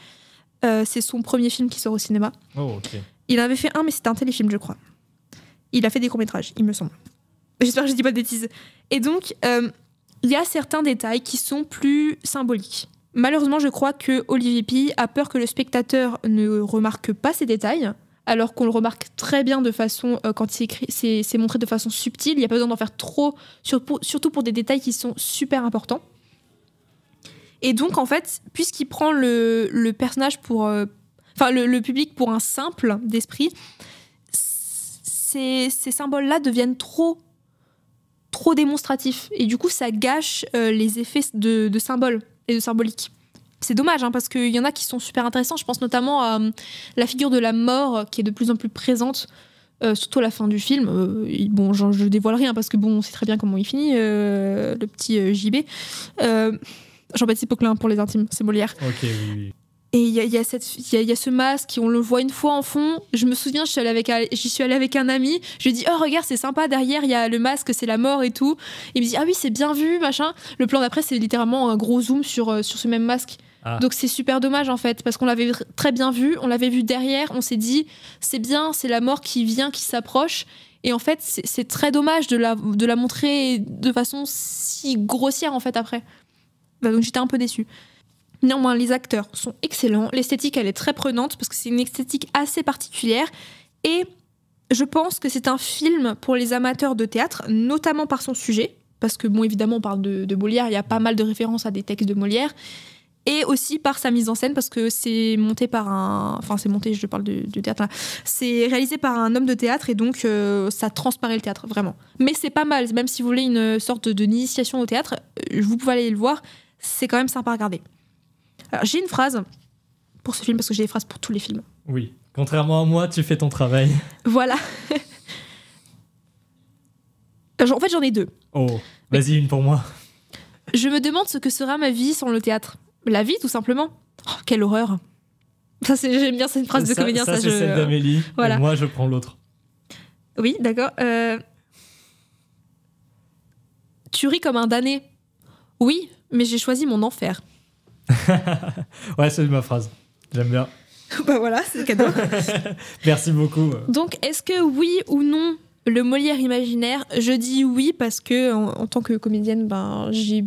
C'est son premier film qui sort au cinéma. Oh, ok. Il en avait fait un, mais c'était un téléfilm, je crois. Il a fait des courts-métrages, il me semble. J'espère que je dis pas de bêtises. Et donc, il y a certains détails qui sont plus symboliques. Malheureusement, je crois que Olivier Pic a peur que le spectateur ne remarque pas ces détails, alors qu'on le remarque très bien de façon, quand c'est montré de façon subtile. Il n'y a pas besoin d'en faire trop, surtout pour des détails qui sont super importants. Et donc, en fait, puisqu'il prend le personnage le public pour un simple d'esprit, ces symboles-là deviennent trop démonstratifs. Et du coup, ça gâche les effets de symboles et de symbolique. C'est dommage, hein, parce qu'il y en a qui sont super intéressants. Je pense notamment à la figure de la mort qui est de plus en plus présente, surtout à la fin du film. Je dévoile rien parce que on sait très bien comment il finit, le petit JB. Jean-Baptiste Poquelin pour les intimes, c'est Molière. Ok, oui. Et il y a ce masque, on le voit une fois en fond. Je me souviens, j'y suis allée avec un ami. Je lui ai dit, oh regarde, c'est sympa, derrière il y a le masque, c'est la mort et tout. Il me dit, ah oui, c'est bien vu, machin. Le plan d'après, c'est littéralement un gros zoom sur ce même masque. Ah. Donc c'est super dommage en fait, parce qu'on l'avait très bien vu, on l'avait vu derrière, on s'est dit, c'est bien, c'est la mort qui vient, qui s'approche. Et en fait, c'est très dommage de la montrer de façon si grossière en fait après. Donc j'étais un peu déçue. Néanmoins, les acteurs sont excellents. L'esthétique, elle est très prenante parce que c'est une esthétique assez particulière. Et je pense que c'est un film pour les amateurs de théâtre, notamment par son sujet. Parce que, évidemment, on parle de Molière. Il y a pas mal de références à des textes de Molière. Et aussi par sa mise en scène, parce que c'est monté par je parle du théâtre là. C'est réalisé par un homme de théâtre et donc ça transparaît le théâtre, vraiment. Mais c'est pas mal, même si vous voulez une sorte d'initiation au théâtre, vous pouvez aller le voir. C'est quand même sympa à regarder. Alors, j'ai une phrase pour ce film, parce que j'ai des phrases pour tous les films. Oui, contrairement à moi, tu fais ton travail. Voilà. En fait, j'en ai deux. Oh, vas-y, une pour moi. Je me demande ce que sera ma vie sans le théâtre. La vie, tout simplement. Oh, quelle horreur. J'aime bien cette phrase de comédien. Ça, c'est celle d'Amélie. Voilà. Et moi, je prends l'autre. Oui, d'accord. Tu ris comme un damné. Oui, mais j'ai choisi mon enfer. Ouais, c'est ma phrase. J'aime bien. Bah voilà, c'est le cadeau. Merci beaucoup. Donc, est-ce que oui ou non, le Molière imaginaire? Je dis oui parce que en tant que comédienne, j'ai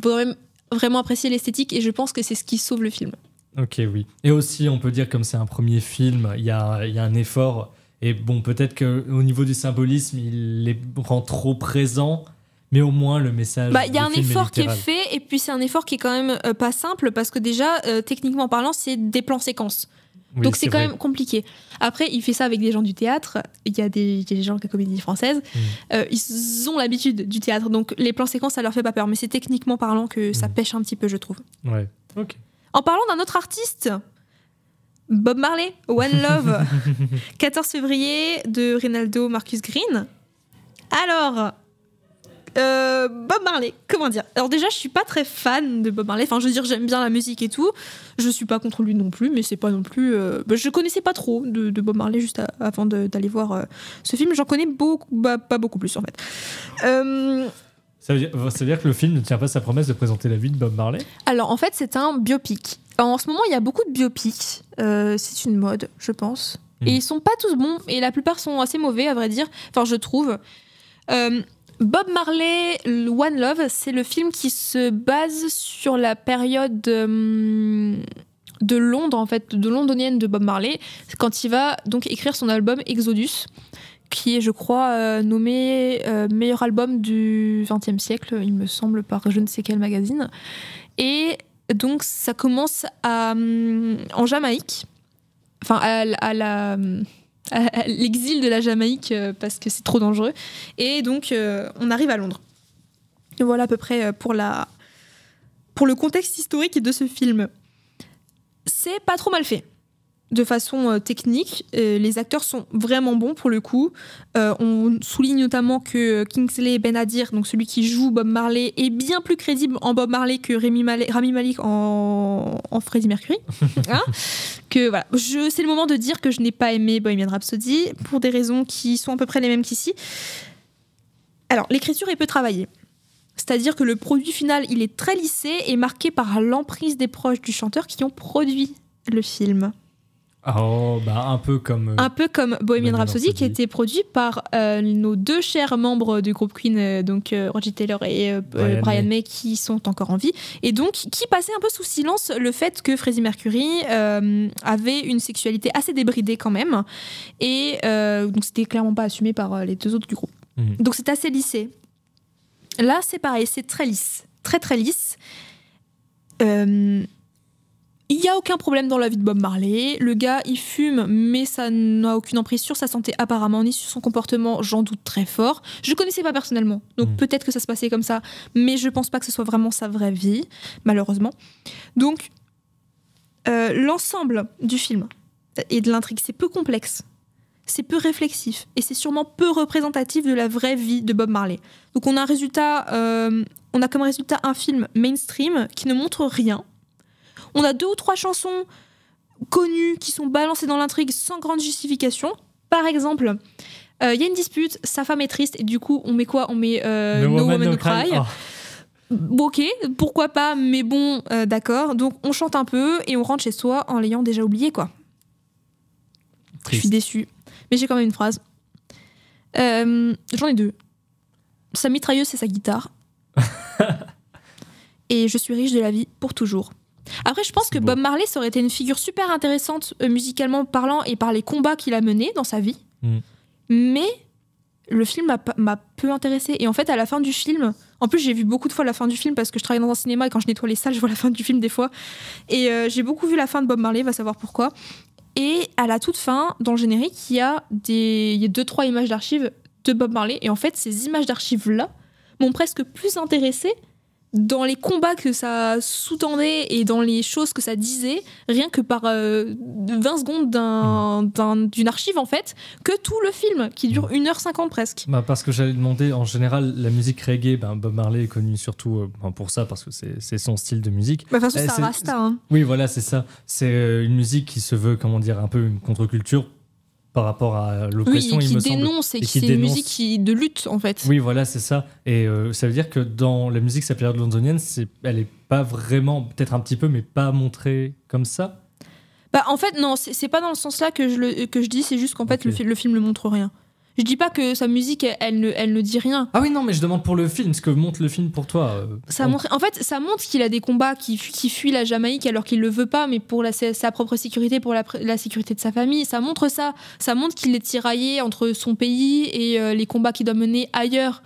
vraiment apprécié l'esthétique et je pense que c'est ce qui sauve le film. Ok, oui. Et aussi, on peut dire, comme c'est un premier film, il y a un effort. Et bon, peut-être qu'au niveau du symbolisme, il les rend trop présents. Mais au moins, le message. Il y a un effort qui est fait, et puis c'est un effort qui est quand même pas simple, parce que déjà, techniquement parlant, c'est des plans séquences. Oui, donc c'est quand même compliqué. Après, il fait ça avec des gens du théâtre. Il y a des gens de la comédie française. Ils ont l'habitude du théâtre. Donc les plans séquences, ça leur fait pas peur. Mais c'est techniquement parlant que ça pêche un petit peu, je trouve. Ouais, ok. En parlant d'un autre artiste, Bob Marley, One Love, 14 février de Reynaldo Marcus Green. Alors... Bob Marley, comment dire? Alors déjà, je suis pas très fan de Bob Marley. Enfin, je veux dire, j'aime bien la musique et tout. Je suis pas contre lui non plus, mais c'est pas non plus. Je connaissais pas trop de Bob Marley juste avant d'aller voir ce film. J'en connais beaucoup, pas beaucoup plus en fait. Ça veut dire que le film ne tient pas sa promesse de présenter la vie de Bob Marley? Alors en fait, c'est un biopic. En ce moment, il y a beaucoup de biopics. C'est une mode, je pense. Et ils sont pas tous bons. Et la plupart sont assez mauvais, à vrai dire. Enfin, je trouve. Bob Marley, One Love, c'est le film qui se base sur la période de Londres, en fait, de londonienne de Bob Marley, quand il va donc écrire son album Exodus, qui est, je crois, nommé meilleur album du XXe siècle, il me semble, par je ne sais quel magazine. Et donc, ça commence en Jamaïque, enfin, à l'exil de la Jamaïque parce que c'est trop dangereux, et donc on arrive à Londres. Et voilà à peu près pour le contexte historique de ce film. C'est pas trop mal fait de façon technique, les acteurs sont vraiment bons pour le coup. On souligne notamment que Kingsley Ben-Adir, donc celui qui joue Bob Marley, est bien plus crédible en Bob Marley que Rami Malek en Freddie Mercury. Hein, que voilà, c'est le moment de dire que je n'ai pas aimé Bohemian Rhapsody pour des raisons qui sont à peu près les mêmes qu'ici. Alors, l'écriture est peu travaillée. C'est-à-dire que le produit final, il est très lissé et marqué par l'emprise des proches du chanteur qui ont produit le film. Oh, un peu comme Bohemian Rhapsody, qui a été produit par nos deux chers membres du groupe Queen, donc Roger Taylor et Brian May, qui sont encore en vie, et donc qui passaient un peu sous silence le fait que Freddie Mercury avait une sexualité assez débridée quand même, et donc c'était clairement pas assumé par les deux autres du groupe. Donc c'est assez lissé. Là, c'est pareil, c'est très lisse, très très lisse. Il n'y a aucun problème dans la vie de Bob Marley. Le gars, il fume, mais ça n'a aucune emprise sur sa santé apparemment, ni sur son comportement, j'en doute très fort. Je ne connaissais pas personnellement, donc peut-être que ça se passait comme ça, mais je ne pense pas que ce soit vraiment sa vraie vie, malheureusement. Donc, l'ensemble du film et de l'intrigue, c'est peu complexe, c'est peu réflexif, et c'est sûrement peu représentatif de la vraie vie de Bob Marley. Donc on a comme résultat un film mainstream qui ne montre rien. On a 2 ou 3 chansons connues qui sont balancées dans l'intrigue sans grande justification. Par exemple, il y a une dispute, sa femme est triste, et du coup, on met quoi? On met No Woman No Cry. Oh. Ok, pourquoi pas, mais bon, d'accord. Donc, on chante un peu et on rentre chez soi en l'ayant déjà oublié, quoi. Triste. Je suis déçue. Mais j'ai quand même une phrase. J'en ai 2. Sa mitrailleuse, c'est sa guitare. Et je suis riche de la vie pour toujours. Après, je pense que Bob Marley, ça aurait été une figure super intéressante musicalement parlant et par les combats qu'il a menés dans sa vie. Mais le film m'a peu intéressée. Et en fait, à la fin du film, en plus, j'ai vu beaucoup de fois la fin du film parce que je travaille dans un cinéma et quand je nettoie les salles, je vois la fin du film des fois. Et j'ai beaucoup vu la fin de Bob Marley, va savoir pourquoi. Et à la toute fin, dans le générique, il y a 2-3 images d'archives de Bob Marley. Et en fait, ces images d'archives-là m'ont presque plus intéressée dans les combats que ça sous-tendait et dans les choses que ça disait, rien que par 20 secondes d'une archive, en fait, que tout le film, qui dure 1h50 presque. Parce que j'allais demander, en général, la musique reggae, Bob Marley est connu surtout pour ça, parce que c'est son style de musique. De toute façon, c'est un rasta. Hein. Oui, voilà, c'est ça. C'est une musique qui se veut, comment dire, un peu une contre-culture par rapport à l'oppression, il me semble. Et qui c'est une musique de lutte, en fait. Oui, voilà, c'est ça. Et ça veut dire que dans la musique, sa période londonienne, elle est pas vraiment, peut-être un petit peu, mais pas montrée comme ça. En fait, non, c'est pas dans le sens là que je dis, c'est juste qu'en fait, le film ne montre rien. Je dis pas que sa musique, elle ne dit rien. Ah oui, non, mais je demande pour le film, ce que montre le film pour toi. En fait, ça montre qu'il a des combats, qu'il fuit la Jamaïque alors qu'il le veut pas, mais pour sa propre sécurité, pour la sécurité de sa famille. Ça montre ça. Ça montre qu'il est tiraillé entre son pays et les combats qu'il doit mener ailleurs.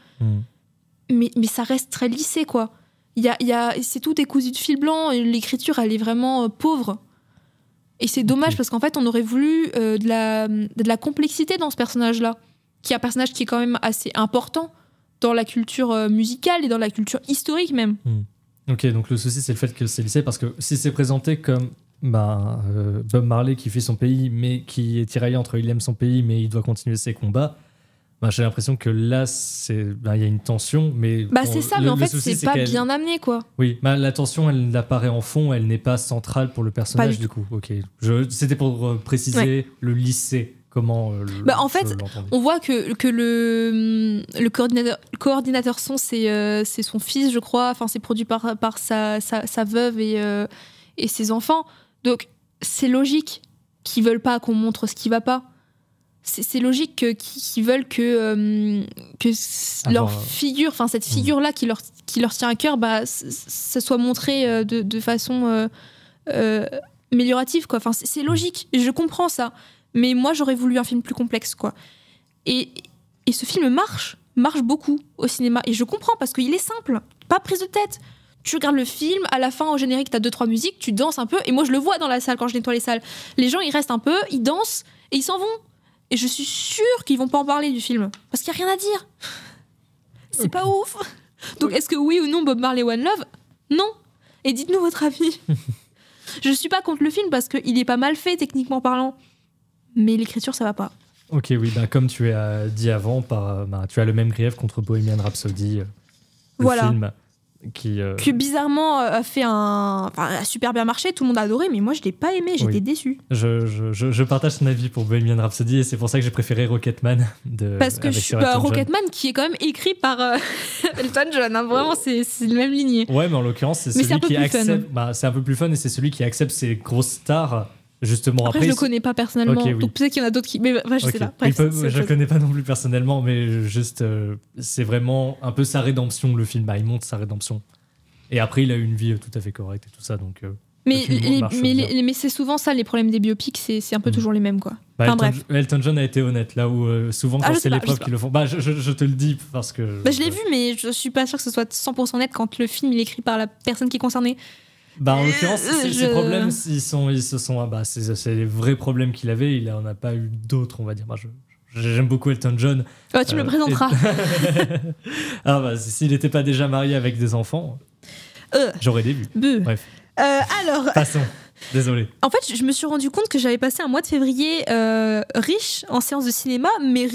mais ça reste très lissé, quoi. C'est tout décousu de fil blanc, et l'écriture, elle est vraiment pauvre. Et c'est dommage parce qu'en fait, on aurait voulu de la complexité dans ce personnage-là, qui est un personnage qui est quand même assez important dans la culture musicale et dans la culture historique même. Ok, donc le souci, c'est le fait que c'est lissé, parce que si c'est présenté comme Bob Marley qui fuit son pays, mais qui est tiraillé entre il aime son pays, mais il doit continuer ses combats, j'ai l'impression que là, il y a une tension, mais... c'est ça, mais en fait, c'est pas bien amené, quoi. Oui, la tension, elle apparaît en fond, elle n'est pas centrale pour le personnage, du coup. Ok, c'était pour préciser le lycée, comment en fait, on voit que le coordinateur son, c'est son fils, je crois. Enfin, c'est produit par sa veuve et ses enfants. Donc, c'est logique qu'ils veulent pas qu'on montre ce qui va pas. C'est logique qu'ils veulent que leur figure, enfin cette figure-là qui leur tient à cœur, ça soit montré de façon améliorative, quoi. Enfin, c'est logique, je comprends ça. Mais moi, j'aurais voulu un film plus complexe, quoi. Et ce film marche beaucoup au cinéma. Et je comprends, parce qu'il est simple, pas prise de tête. Tu regardes le film, à la fin, au générique, t'as 2-3 musiques, tu danses un peu. Et moi, je le vois dans la salle quand je nettoie les salles. Les gens, ils restent un peu, ils dansent, et ils s'en vont. Et je suis sûre qu'ils vont pas en parler du film. Parce qu'il y a rien à dire. C'est pas ouf. Donc, est-ce que oui ou non, Bob Marley One Love ? Non. Et dites-nous votre avis. Je suis pas contre le film, parce qu'il est pas mal fait, techniquement parlant. Mais l'écriture, ça va pas. Ok, oui, comme tu as dit avant, tu as le même grief contre Bohemian Rhapsody, le film qui bizarrement a fait a super bien marché, tout le monde a adoré, mais moi je l'ai pas aimé, j'étais déçue. Je partage ton avis pour Bohemian Rhapsody, et c'est pour ça que j'ai préféré Rocketman. Parce que Rocketman, qui est quand même écrit par Elton John, hein, vraiment c'est le même lignée. Ouais, mais en l'occurrence, c'est celui qui accepte. C'est un peu plus fun, et c'est celui qui accepte ces grosses stars. Justement, après je le connais pas personnellement, donc peut-être qu'il y en a d'autres qui... Mais je sais pas. Bref, je le connais pas non plus personnellement, mais juste c'est vraiment un peu sa rédemption, le film. Il montre sa rédemption. Et après, il a eu une vie tout à fait correcte et tout ça, donc... mais c'est souvent ça, les problèmes des biopics, c'est un peu toujours les mêmes, quoi. Bref. Elton John a été honnête, là où souvent quand c'est les preuves qui le font... je te le dis parce que... je l'ai vu, mais je suis pas sûre que ce soit 100% net quand le film il est écrit par la personne qui est concernée. En l'occurrence, ces problèmes, c'est les vrais problèmes qu'il avait. Il n'en a pas eu d'autres, on va dire. J'aime beaucoup Elton John. Tu me le présenteras. S'il n'était pas déjà marié avec des enfants, j'aurais des vues. Bref. Alors... Passons. Désolé. En fait, je me suis rendu compte que j'avais passé un mois de février riche en séances de cinéma, mais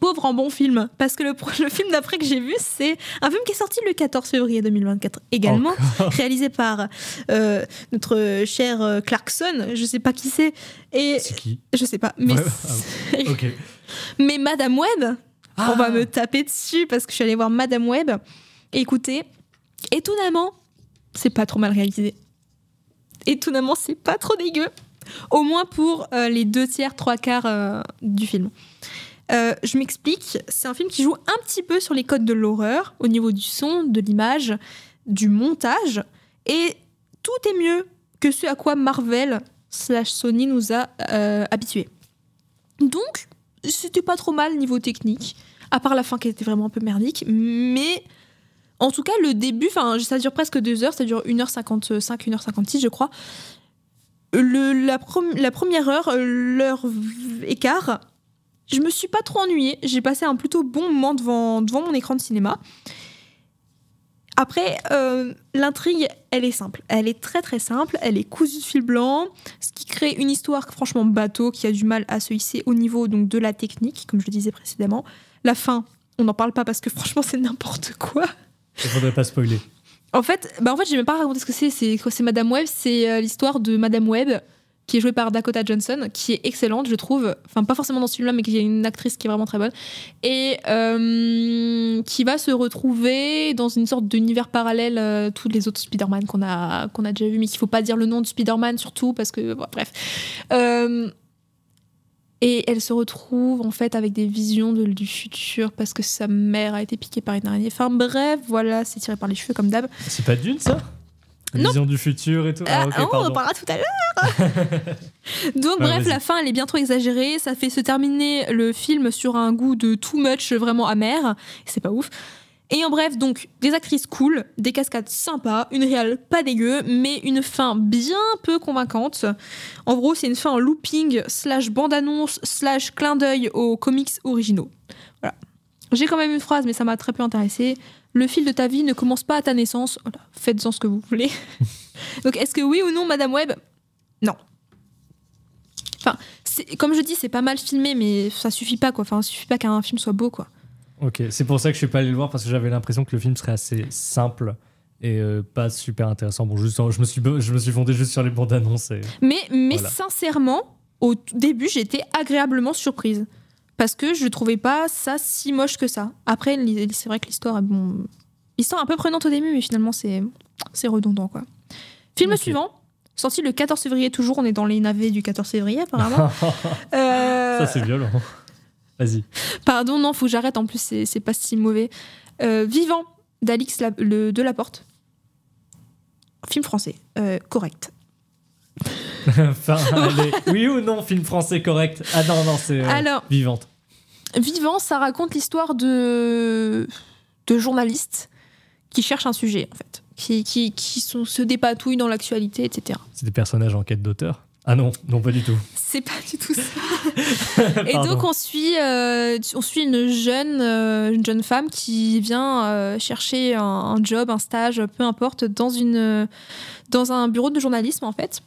pauvre en bons films. Parce que le film d'après que j'ai vu, c'est un film qui est sorti le 14 février 2024 également, réalisé par notre cher Clarkson. Je sais pas qui c'est. C'est qui ? Je sais pas. Mais, ok. Mais Madame Web, on va me taper dessus parce que je suis allée voir Madame Web. Et écoutez, étonnamment, c'est pas trop mal réalisé. Étonnamment, c'est pas trop dégueu. Au moins pour les 2/3, 3/4 du film. Je m'explique. C'est un film qui joue un petit peu sur les codes de l'horreur, au niveau du son, de l'image, du montage. Et tout est mieux que ce à quoi Marvel / Sony nous a habitués. Donc, c'était pas trop mal niveau technique. À part la fin qui était vraiment un peu merdique. Mais... En tout cas, le début, ça dure presque 2 heures, ça dure 1h55, 1h56, je crois. La première heure, l'heure et quart, je me suis pas trop ennuyée. J'ai passé un plutôt bon moment devant mon écran de cinéma. Après, l'intrigue, elle est simple. Elle est très très simple. Elle est cousue de fil blanc, ce qui crée une histoire franchement bateau, qui a du mal à se hisser au niveau donc, de la technique, comme je le disais précédemment. La fin, on n'en parle pas parce que franchement, c'est n'importe quoi. Il faudrait pas spoiler. En fait, j'ai même pas raconté ce que c'est. C'est Madame Web, c'est l'histoire de Madame Web, qui est jouée par Dakota Johnson, qui est excellente, je trouve. Enfin, pas forcément dans ce film-là, mais qui est une actrice qui est vraiment très bonne. Et qui va se retrouver dans une sorte d'univers parallèle, tous les autres Spider-Man qu'on a déjà vu, mais qu'il faut pas dire le nom de Spider-Man, surtout, parce que, bref. Et elle se retrouve en fait avec des visions du futur parce que sa mère a été piquée par une araignée. Enfin bref, voilà, c'est tiré par les cheveux comme d'hab. C'est pas Dune ça ? Vision du futur et tout. On en parlera tout à l'heure. Donc bref, la fin elle est bien trop exagérée. Ça fait se terminer le film sur un goût de too much vraiment amer. C'est pas ouf. Et en bref, donc, des actrices cool, des cascades sympas, une réal pas dégueu, mais une fin bien peu convaincante. En gros, c'est une fin en looping / bande-annonce / clin d'œil aux comics originaux. Voilà. J'ai quand même une phrase, mais ça m'a très peu intéressée. Le fil de ta vie ne commence pas à ta naissance. Voilà. Faites-en ce que vous voulez. Donc, est-ce que oui ou non, Madame Web ? Non. Enfin, comme je dis, c'est pas mal filmé, mais ça suffit pas, quoi. Enfin, ça suffit pas qu'un film soit beau, quoi. Ok, c'est pour ça que je suis pas allé le voir parce que j'avais l'impression que le film serait assez simple et pas super intéressant. Bon, juste, je me suis fondé juste sur les bandes annonces. Mais voilà. Sincèrement, au début, j'étais agréablement surprise parce que je trouvais pas ça si moche que ça. Après, c'est vrai que l'histoire est un peu prenante au début, mais finalement, c'est redondant, quoi. Film suivant, sorti le 14 février toujours. On est dans les navets du 14 février, apparemment. Ça, c'est violent. Vas-y. Pardon, non, faut que j'arrête. En plus, c'est pas si mauvais. Vivant d'Alix Delaporte. Film français. Correct. Enfin, allez. Oui ou non, film français correct? Ah non, c'est Vivante. Vivant, ça raconte l'histoire de journalistes qui cherchent un sujet, en fait. Qui se dépatouillent dans l'actualité, etc. C'est des personnages en quête d'auteur? Ah non, pas du tout. C'est pas du tout ça. Et donc on suit une jeune femme qui vient chercher un job, un stage, peu importe, dans un bureau de journalisme en fait,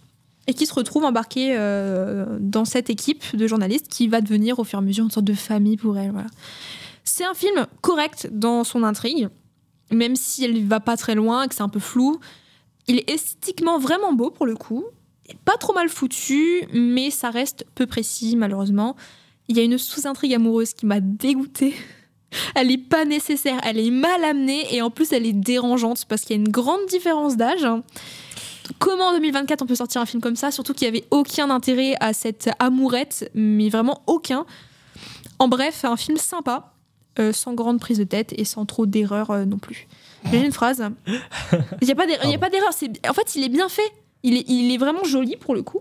et qui se retrouve embarquée dans cette équipe de journalistes qui va devenir au fur et à mesure une sorte de famille pour elle. Voilà. C'est un film correct dans son intrigue, même si elle va pas très loin, que c'est un peu flou. Il est esthétiquement vraiment beau pour le coup. Pas trop mal foutu, mais ça reste peu précis, malheureusement. Il y a une sous-intrigue amoureuse qui m'a dégoûtée. Elle est pas nécessaire, elle est mal amenée, et en plus, elle est dérangeante, parce qu'il y a une grande différence d'âge. Comment en 2024 on peut sortir un film comme ça, surtout qu'il n'y avait aucun intérêt à cette amourette, mais vraiment aucun. En bref, un film sympa, sans grande prise de tête, et sans trop d'erreurs non plus. J'ai une phrase. Il n'y a pas d'erreur. En fait, il est bien fait. Il est vraiment joli pour le coup.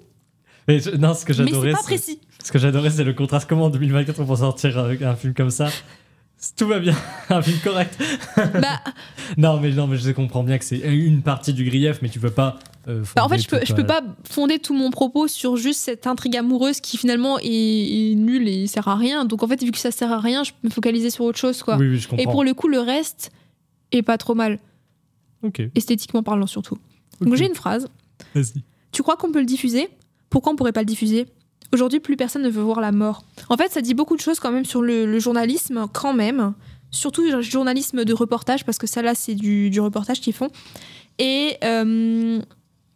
Mais non, ce que j'adorais, mais c'est pas précis. Ce que j'adorais, c'est le contraste. Comment en 2024 on peut sortir un film comme ça? Tout va bien, un film correct. Non, mais je comprends bien que c'est une partie du grief, mais tu peux pas. En fait, je peux pas fonder tout mon propos sur juste cette intrigue amoureuse qui finalement est nulle et sert à rien. Donc en fait, vu que ça sert à rien, je peux me focaliser sur autre chose, quoi. Oui, je comprends. Et pour le coup, le reste est pas trop mal. Ok. Esthétiquement parlant, surtout. Donc j'ai une phrase. Vas-y. Tu crois qu'on peut le diffuser ? Pourquoi on pourrait pas le diffuser ? Aujourd'hui, plus personne ne veut voir la mort. En fait, ça dit beaucoup de choses quand même sur le journalisme, quand même. Surtout le journalisme de reportage, parce que ça, là, c'est du reportage qu'ils font. Et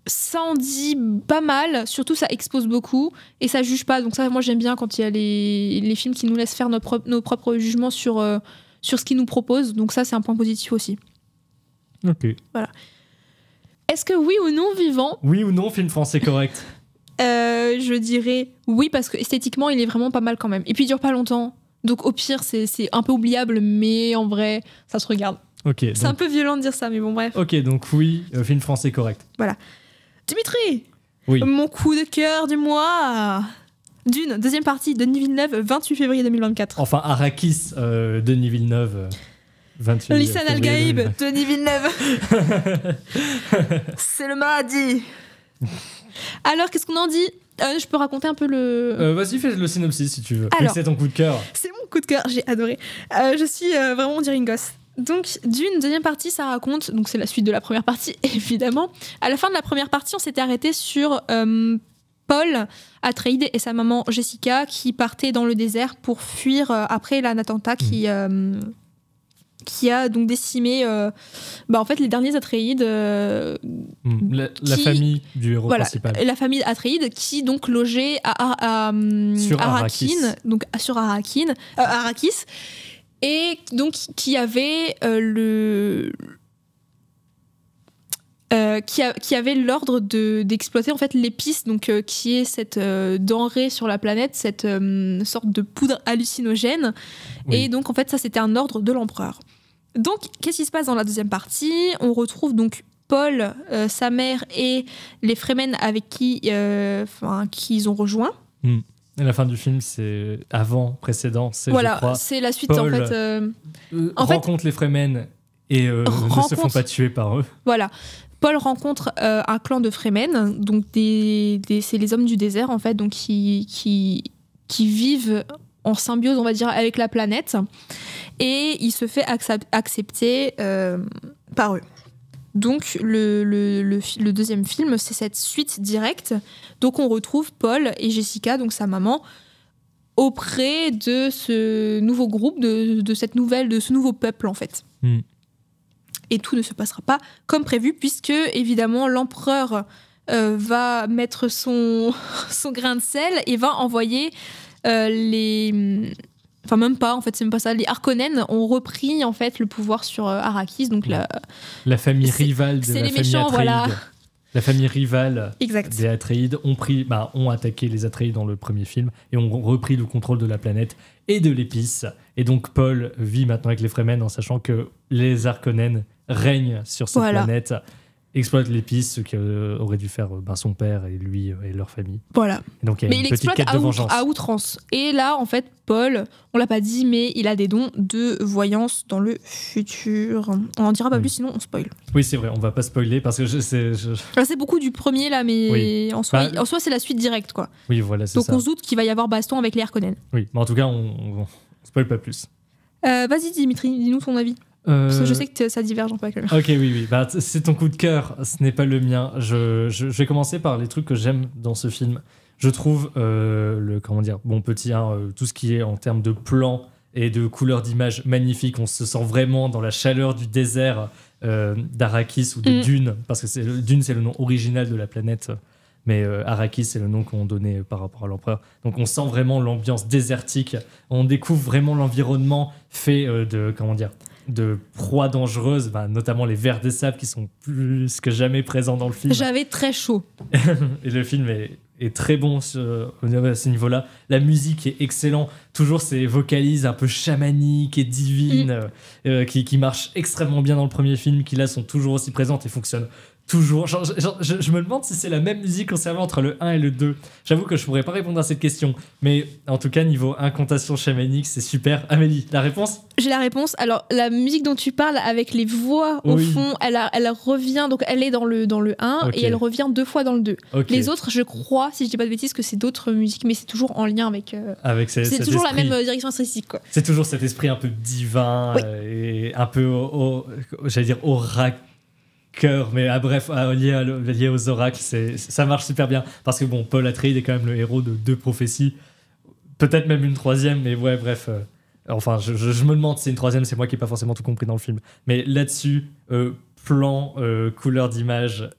ça en dit pas mal. Surtout, ça expose beaucoup. Et ça juge pas. Donc ça, moi, j'aime bien quand il y a les films qui nous laissent faire nos propres jugements sur ce qu'ils nous proposent. Donc ça, c'est un point positif aussi. Ok. Voilà. Est-ce que oui ou non, Vivant ? Oui ou non, film français correct ? Je dirais oui, parce que esthétiquement, il est vraiment pas mal quand même. Et puis, il dure pas longtemps. Donc, au pire, c'est un peu oubliable, mais en vrai, ça se regarde. Ok. C'est un peu violent de dire ça, mais bon, bref. Ok, donc oui, film français correct. Voilà. Dimitri ! Oui. Mon coup de cœur du mois. Dune, deuxième partie, Denis Villeneuve, 28 février 2024. Enfin, Arrakis, Denis Villeneuve. 28 Lisan Al-Gaïb, Denis Villeneuve. C'est le mardi. Alors, qu'est-ce qu'on en dit ? Je peux raconter un peu le... Vas-y, fais le synopsis si tu veux. Alors, c'est ton coup de cœur. C'est mon coup de cœur, j'ai adoré. Je suis vraiment, on dirait une gosse. Donc, Dune, deuxième partie, ça raconte... Donc, c'est la suite de la première partie, évidemment. À la fin de la première partie, on s'était arrêté sur Paul Atreides et sa maman Jessica qui partaient dans le désert pour fuir après un attentat qui a donc décimé en fait les derniers Atreides la famille du héros principal, la famille Atreides qui donc logeait sur Arrakis, donc sur Arrakis, et donc qui avait qui avait l'ordre d'exploiter en fait l'épice, donc qui est cette denrée sur la planète, cette sorte de poudre hallucinogène. Oui. Et donc en fait ça c'était un ordre de l'empereur. Donc qu'est-ce qui se passe dans la deuxième partie ? On retrouve donc Paul, sa mère et les Fremen avec qui qu'ils ont rejoint. La fin du film, c'est précédent, c'est Voilà, je crois. c'est la suite Paul, en fait. rencontre les Fremen et ne se font pas tuer par eux. Voilà. Paul rencontre un clan de Fremen, donc c'est les hommes du désert en fait, donc qui vivent en symbiose, on va dire, avec la planète, et il se fait accepter par eux. Donc le deuxième film, c'est cette suite directe. Donc on retrouve Paul et Jessica, donc sa maman, auprès de ce nouveau groupe, de ce nouveau peuple en fait. Et tout ne se passera pas comme prévu, puisque évidemment l'empereur va mettre son grain de sel et va envoyer enfin même pas, en fait c'est même pas ça, les Harkonnen ont repris en fait le pouvoir sur Arrakis, donc la famille rivale de la famille méchants, Atréide. voilà. La famille rivale exact. Des Atréides ont attaqué les Atréides dans le premier film et ont repris le contrôle de la planète et de l'épice. Et donc Paul vit maintenant avec les Fremen en sachant que les Harkonnen règnent sur cette planète, exploitent l'épice, ce qu'aurait dû faire son père et lui et leur famille. Voilà. Et donc il y a une petite quête de vengeance. À outrance. Et là, en fait, Paul, on l'a pas dit, mais il a des dons de voyance dans le futur. On en dira pas plus, sinon on spoil. Oui, c'est vrai, on va pas spoiler parce que c'est beaucoup du premier là, mais en soi, c'est la suite directe, quoi. Oui, voilà, c'est donc ça. on se doute qu'il va y avoir baston avec les Harkonnen. Oui, mais en tout cas, on spoil pas plus. Vas-y, Dimitri, dis-nous ton avis. Parce que je sais que ça diverge un peu avec le mien. Ok, oui. C'est ton coup de cœur, ce n'est pas le mien. Je vais commencer par les trucs que j'aime dans ce film. Je trouve tout ce qui est en termes de plan et de couleur d'image magnifique. On se sent vraiment dans la chaleur du désert d'Arrakis ou de Dune, parce que Dune, c'est le nom original de la planète. Mais Arrakis, c'est le nom qu'on donnait par rapport à l'empereur. Donc on sent vraiment l'ambiance désertique. On découvre vraiment l'environnement fait de proies dangereuses, notamment les vers des sables qui sont plus que jamais présents dans le film. J'avais très chaud. Et le film est très bon à ce niveau-là. La musique est excellente. Toujours ces vocalises un peu chamaniques et divines qui marchent extrêmement bien dans le premier film, qui là sont toujours aussi présentes et fonctionnent toujours. Je me demande si c'est la même musique conservée entre le 1 et le 2. J'avoue que je pourrais pas répondre à cette question. Mais en tout cas, niveau incantation chamanique, c'est super. Amélie, la réponse ? J'ai la réponse. Alors, la musique dont tu parles, avec les voix au fond, elle revient. Donc, elle est dans le 1 et elle revient 2 fois dans le 2. Okay. Les autres, je crois, si je dis pas de bêtises, que c'est d'autres musiques, mais c'est toujours en lien avec. C'est toujours la même direction artistique, quoi. C'est toujours cet esprit un peu divin et un peu, j'allais dire, oracle. Mais lié aux oracles, ça marche super bien parce que Paul Atreides est quand même le héros de 2 prophéties, peut-être même une 3e, mais ouais, bref. Enfin, je me demande si c'est une 3e, c'est moi qui n'ai pas forcément tout compris dans le film. Mais là-dessus, plan, couleur d'image,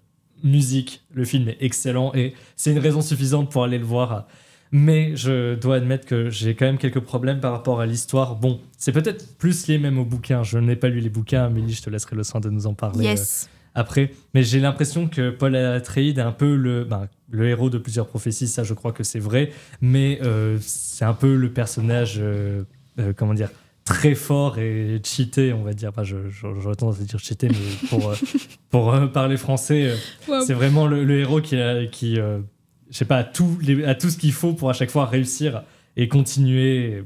musique, le film est excellent et c'est une raison suffisante pour aller le voir. Mais je dois admettre que j'ai quand même quelques problèmes par rapport à l'histoire. C'est peut-être plus lié même aux bouquins. Je n'ai pas lu les bouquins, Amélie, je te laisserai le soin de nous en parler. Yes. Après, mais j'ai l'impression que Paul Atreides est un peu le héros de plusieurs prophéties, ça je crois que c'est vrai, mais c'est un peu le personnage, très fort et cheaté, on va dire. J'aurais tendance à dire cheaté, mais pour parler français, c'est vraiment le héros qui je sais pas, à tout ce qu'il faut pour à chaque fois réussir et continuer.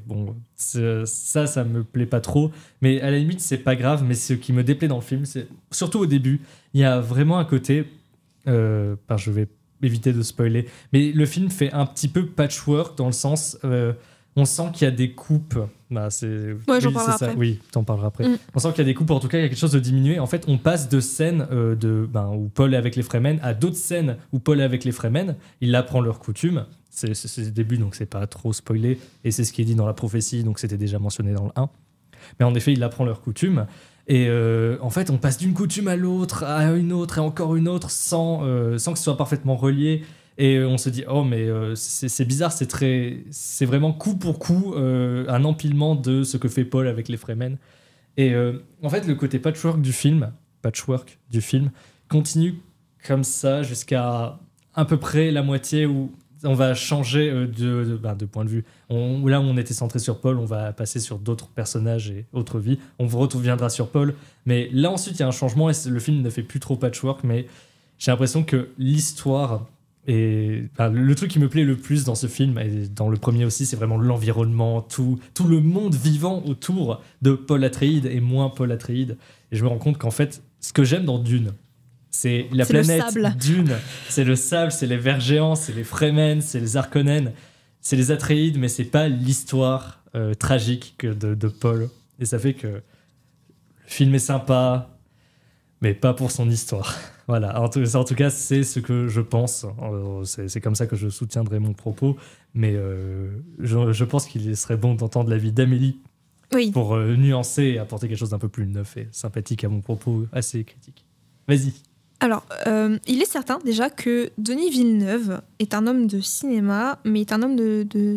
Ça me plaît pas trop, mais à la limite c'est pas grave. Mais ce qui me déplaît dans le film, c'est surtout au début, il y a vraiment un côté je vais éviter de spoiler, mais le film fait un petit peu patchwork dans le sens on sent qu'il y a des coupes. J'en parlerai après. Oui, t'en parleras après. On sent qu'il y a des coupes, en tout cas il y a quelque chose de diminué. En fait, on passe de scènes où Paul est avec les Fremen à d'autres scènes où Paul est avec les Fremen. Il apprend leurs coutumes. C'est le début, donc c'est pas trop spoilé. Et c'est ce qui est dit dans la prophétie, donc c'était déjà mentionné dans le 1. Mais en effet, il apprend leurs coutumes. Et en fait, on passe d'une coutume à l'autre, à une autre et encore une autre, sans que ce soit parfaitement relié. Et on se dit, c'est bizarre, c'est vraiment coup pour coup un empilement de ce que fait Paul avec les Fremen. Et en fait, le côté patchwork du film continue comme ça jusqu'à à peu près la moitié où on va changer de point de vue. Là où on était centré sur Paul, on va passer sur d'autres personnages et autres vies. On reviendra sur Paul. Mais là, ensuite, il y a un changement et le film ne fait plus trop patchwork, mais j'ai l'impression que l'histoire Et le truc qui me plaît le plus dans ce film, et dans le premier aussi, c'est vraiment l'environnement, tout le monde vivant autour de Paul Atreides et moins Paul Atreides. Et je me rends compte qu'en fait, ce que j'aime dans Dune, c'est la planète Dune, c'est le sable, c'est les vers géants, c'est les Fremen, c'est les Harkonnen, c'est les Atreides, mais c'est pas l'histoire tragique de Paul. Et ça fait que le film est sympa, mais pas pour son histoire. Voilà, en tout cas, c'est ce que je pense. C'est comme ça que je soutiendrai mon propos. Mais je pense qu'il serait bon d'entendre l'avis d'Amélie pour nuancer et apporter quelque chose d'un peu plus neuf et sympathique à mon propos assez critique. Vas-y. Alors, il est certain déjà que Denis Villeneuve est un homme de cinéma, mais est un homme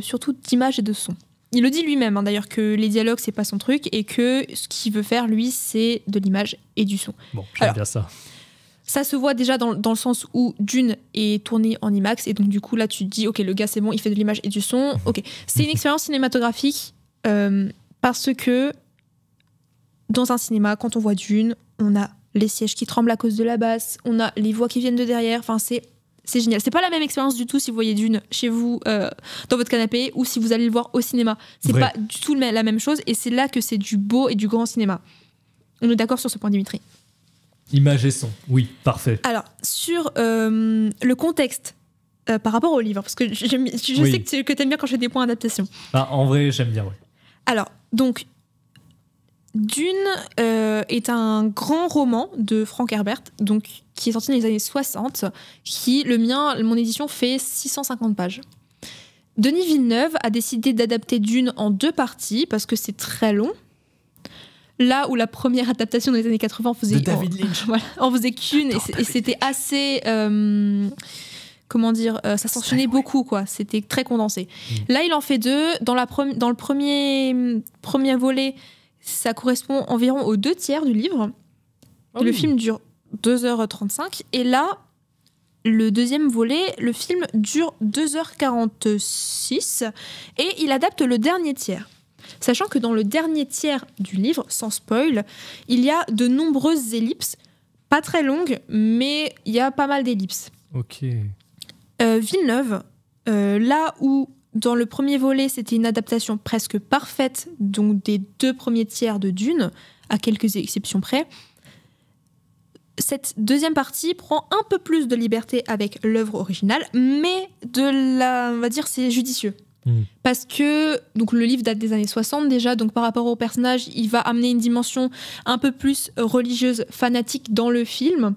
surtout d'image et de son. Il le dit lui-même, d'ailleurs, que les dialogues, c'est pas son truc et que ce qu'il veut faire, lui, c'est de l'image et du son. Bon, j'aime bien ça. Ça se voit déjà dans le sens où Dune est tourné en IMAX et donc du coup là tu te dis ok le gars c'est bon il fait de l'image et du son, ok c'est une expérience cinématographique parce que dans un cinéma quand on voit Dune on a les sièges qui tremblent à cause de la basse, on a les voix qui viennent de derrière, enfin c'est génial, c'est pas la même expérience du tout si vous voyez Dune chez vous dans votre canapé ou si vous allez le voir au cinéma, c'est pas du tout la même chose et c'est là que c'est du beau et du grand cinéma. On est d'accord sur ce point, Dimitri? Image et son, oui, parfait. Alors, sur le contexte par rapport au livre, parce que je sais que tu aimes bien quand je fais des points d'adaptation. En vrai, j'aime bien, oui. Alors, donc, Dune est un grand roman de Frank Herbert, donc, qui est sorti dans les années 60, mon édition fait 650 pages. Denis Villeneuve a décidé d'adapter Dune en 2 parties, parce que c'est très long. Là où la première adaptation dans les années 80 on faisait qu'une et c'était assez ça s'enchaînait beaucoup quoi, c'était très condensé. Là il en fait 2 dans le premier volet, ça correspond environ aux 2/3 du livre. Le film dure 2h35 et là le deuxième volet, le film dure 2h46 et il adapte le dernier tiers. Sachant que dans le dernier tiers du livre, sans spoil, il y a de nombreuses ellipses, pas très longues, mais il y a pas mal d'ellipses. Ok. Villeneuve, là où dans le premier volet, c'était une adaptation presque parfaite, donc des 2 premiers tiers de Dune, à quelques exceptions près, cette deuxième partie prend un peu plus de liberté avec l'œuvre originale, mais on va dire, c'est judicieux. Parce que donc le livre date des années 60 déjà, donc par rapport au personnage, il va amener une dimension un peu plus religieuse, fanatique dans le film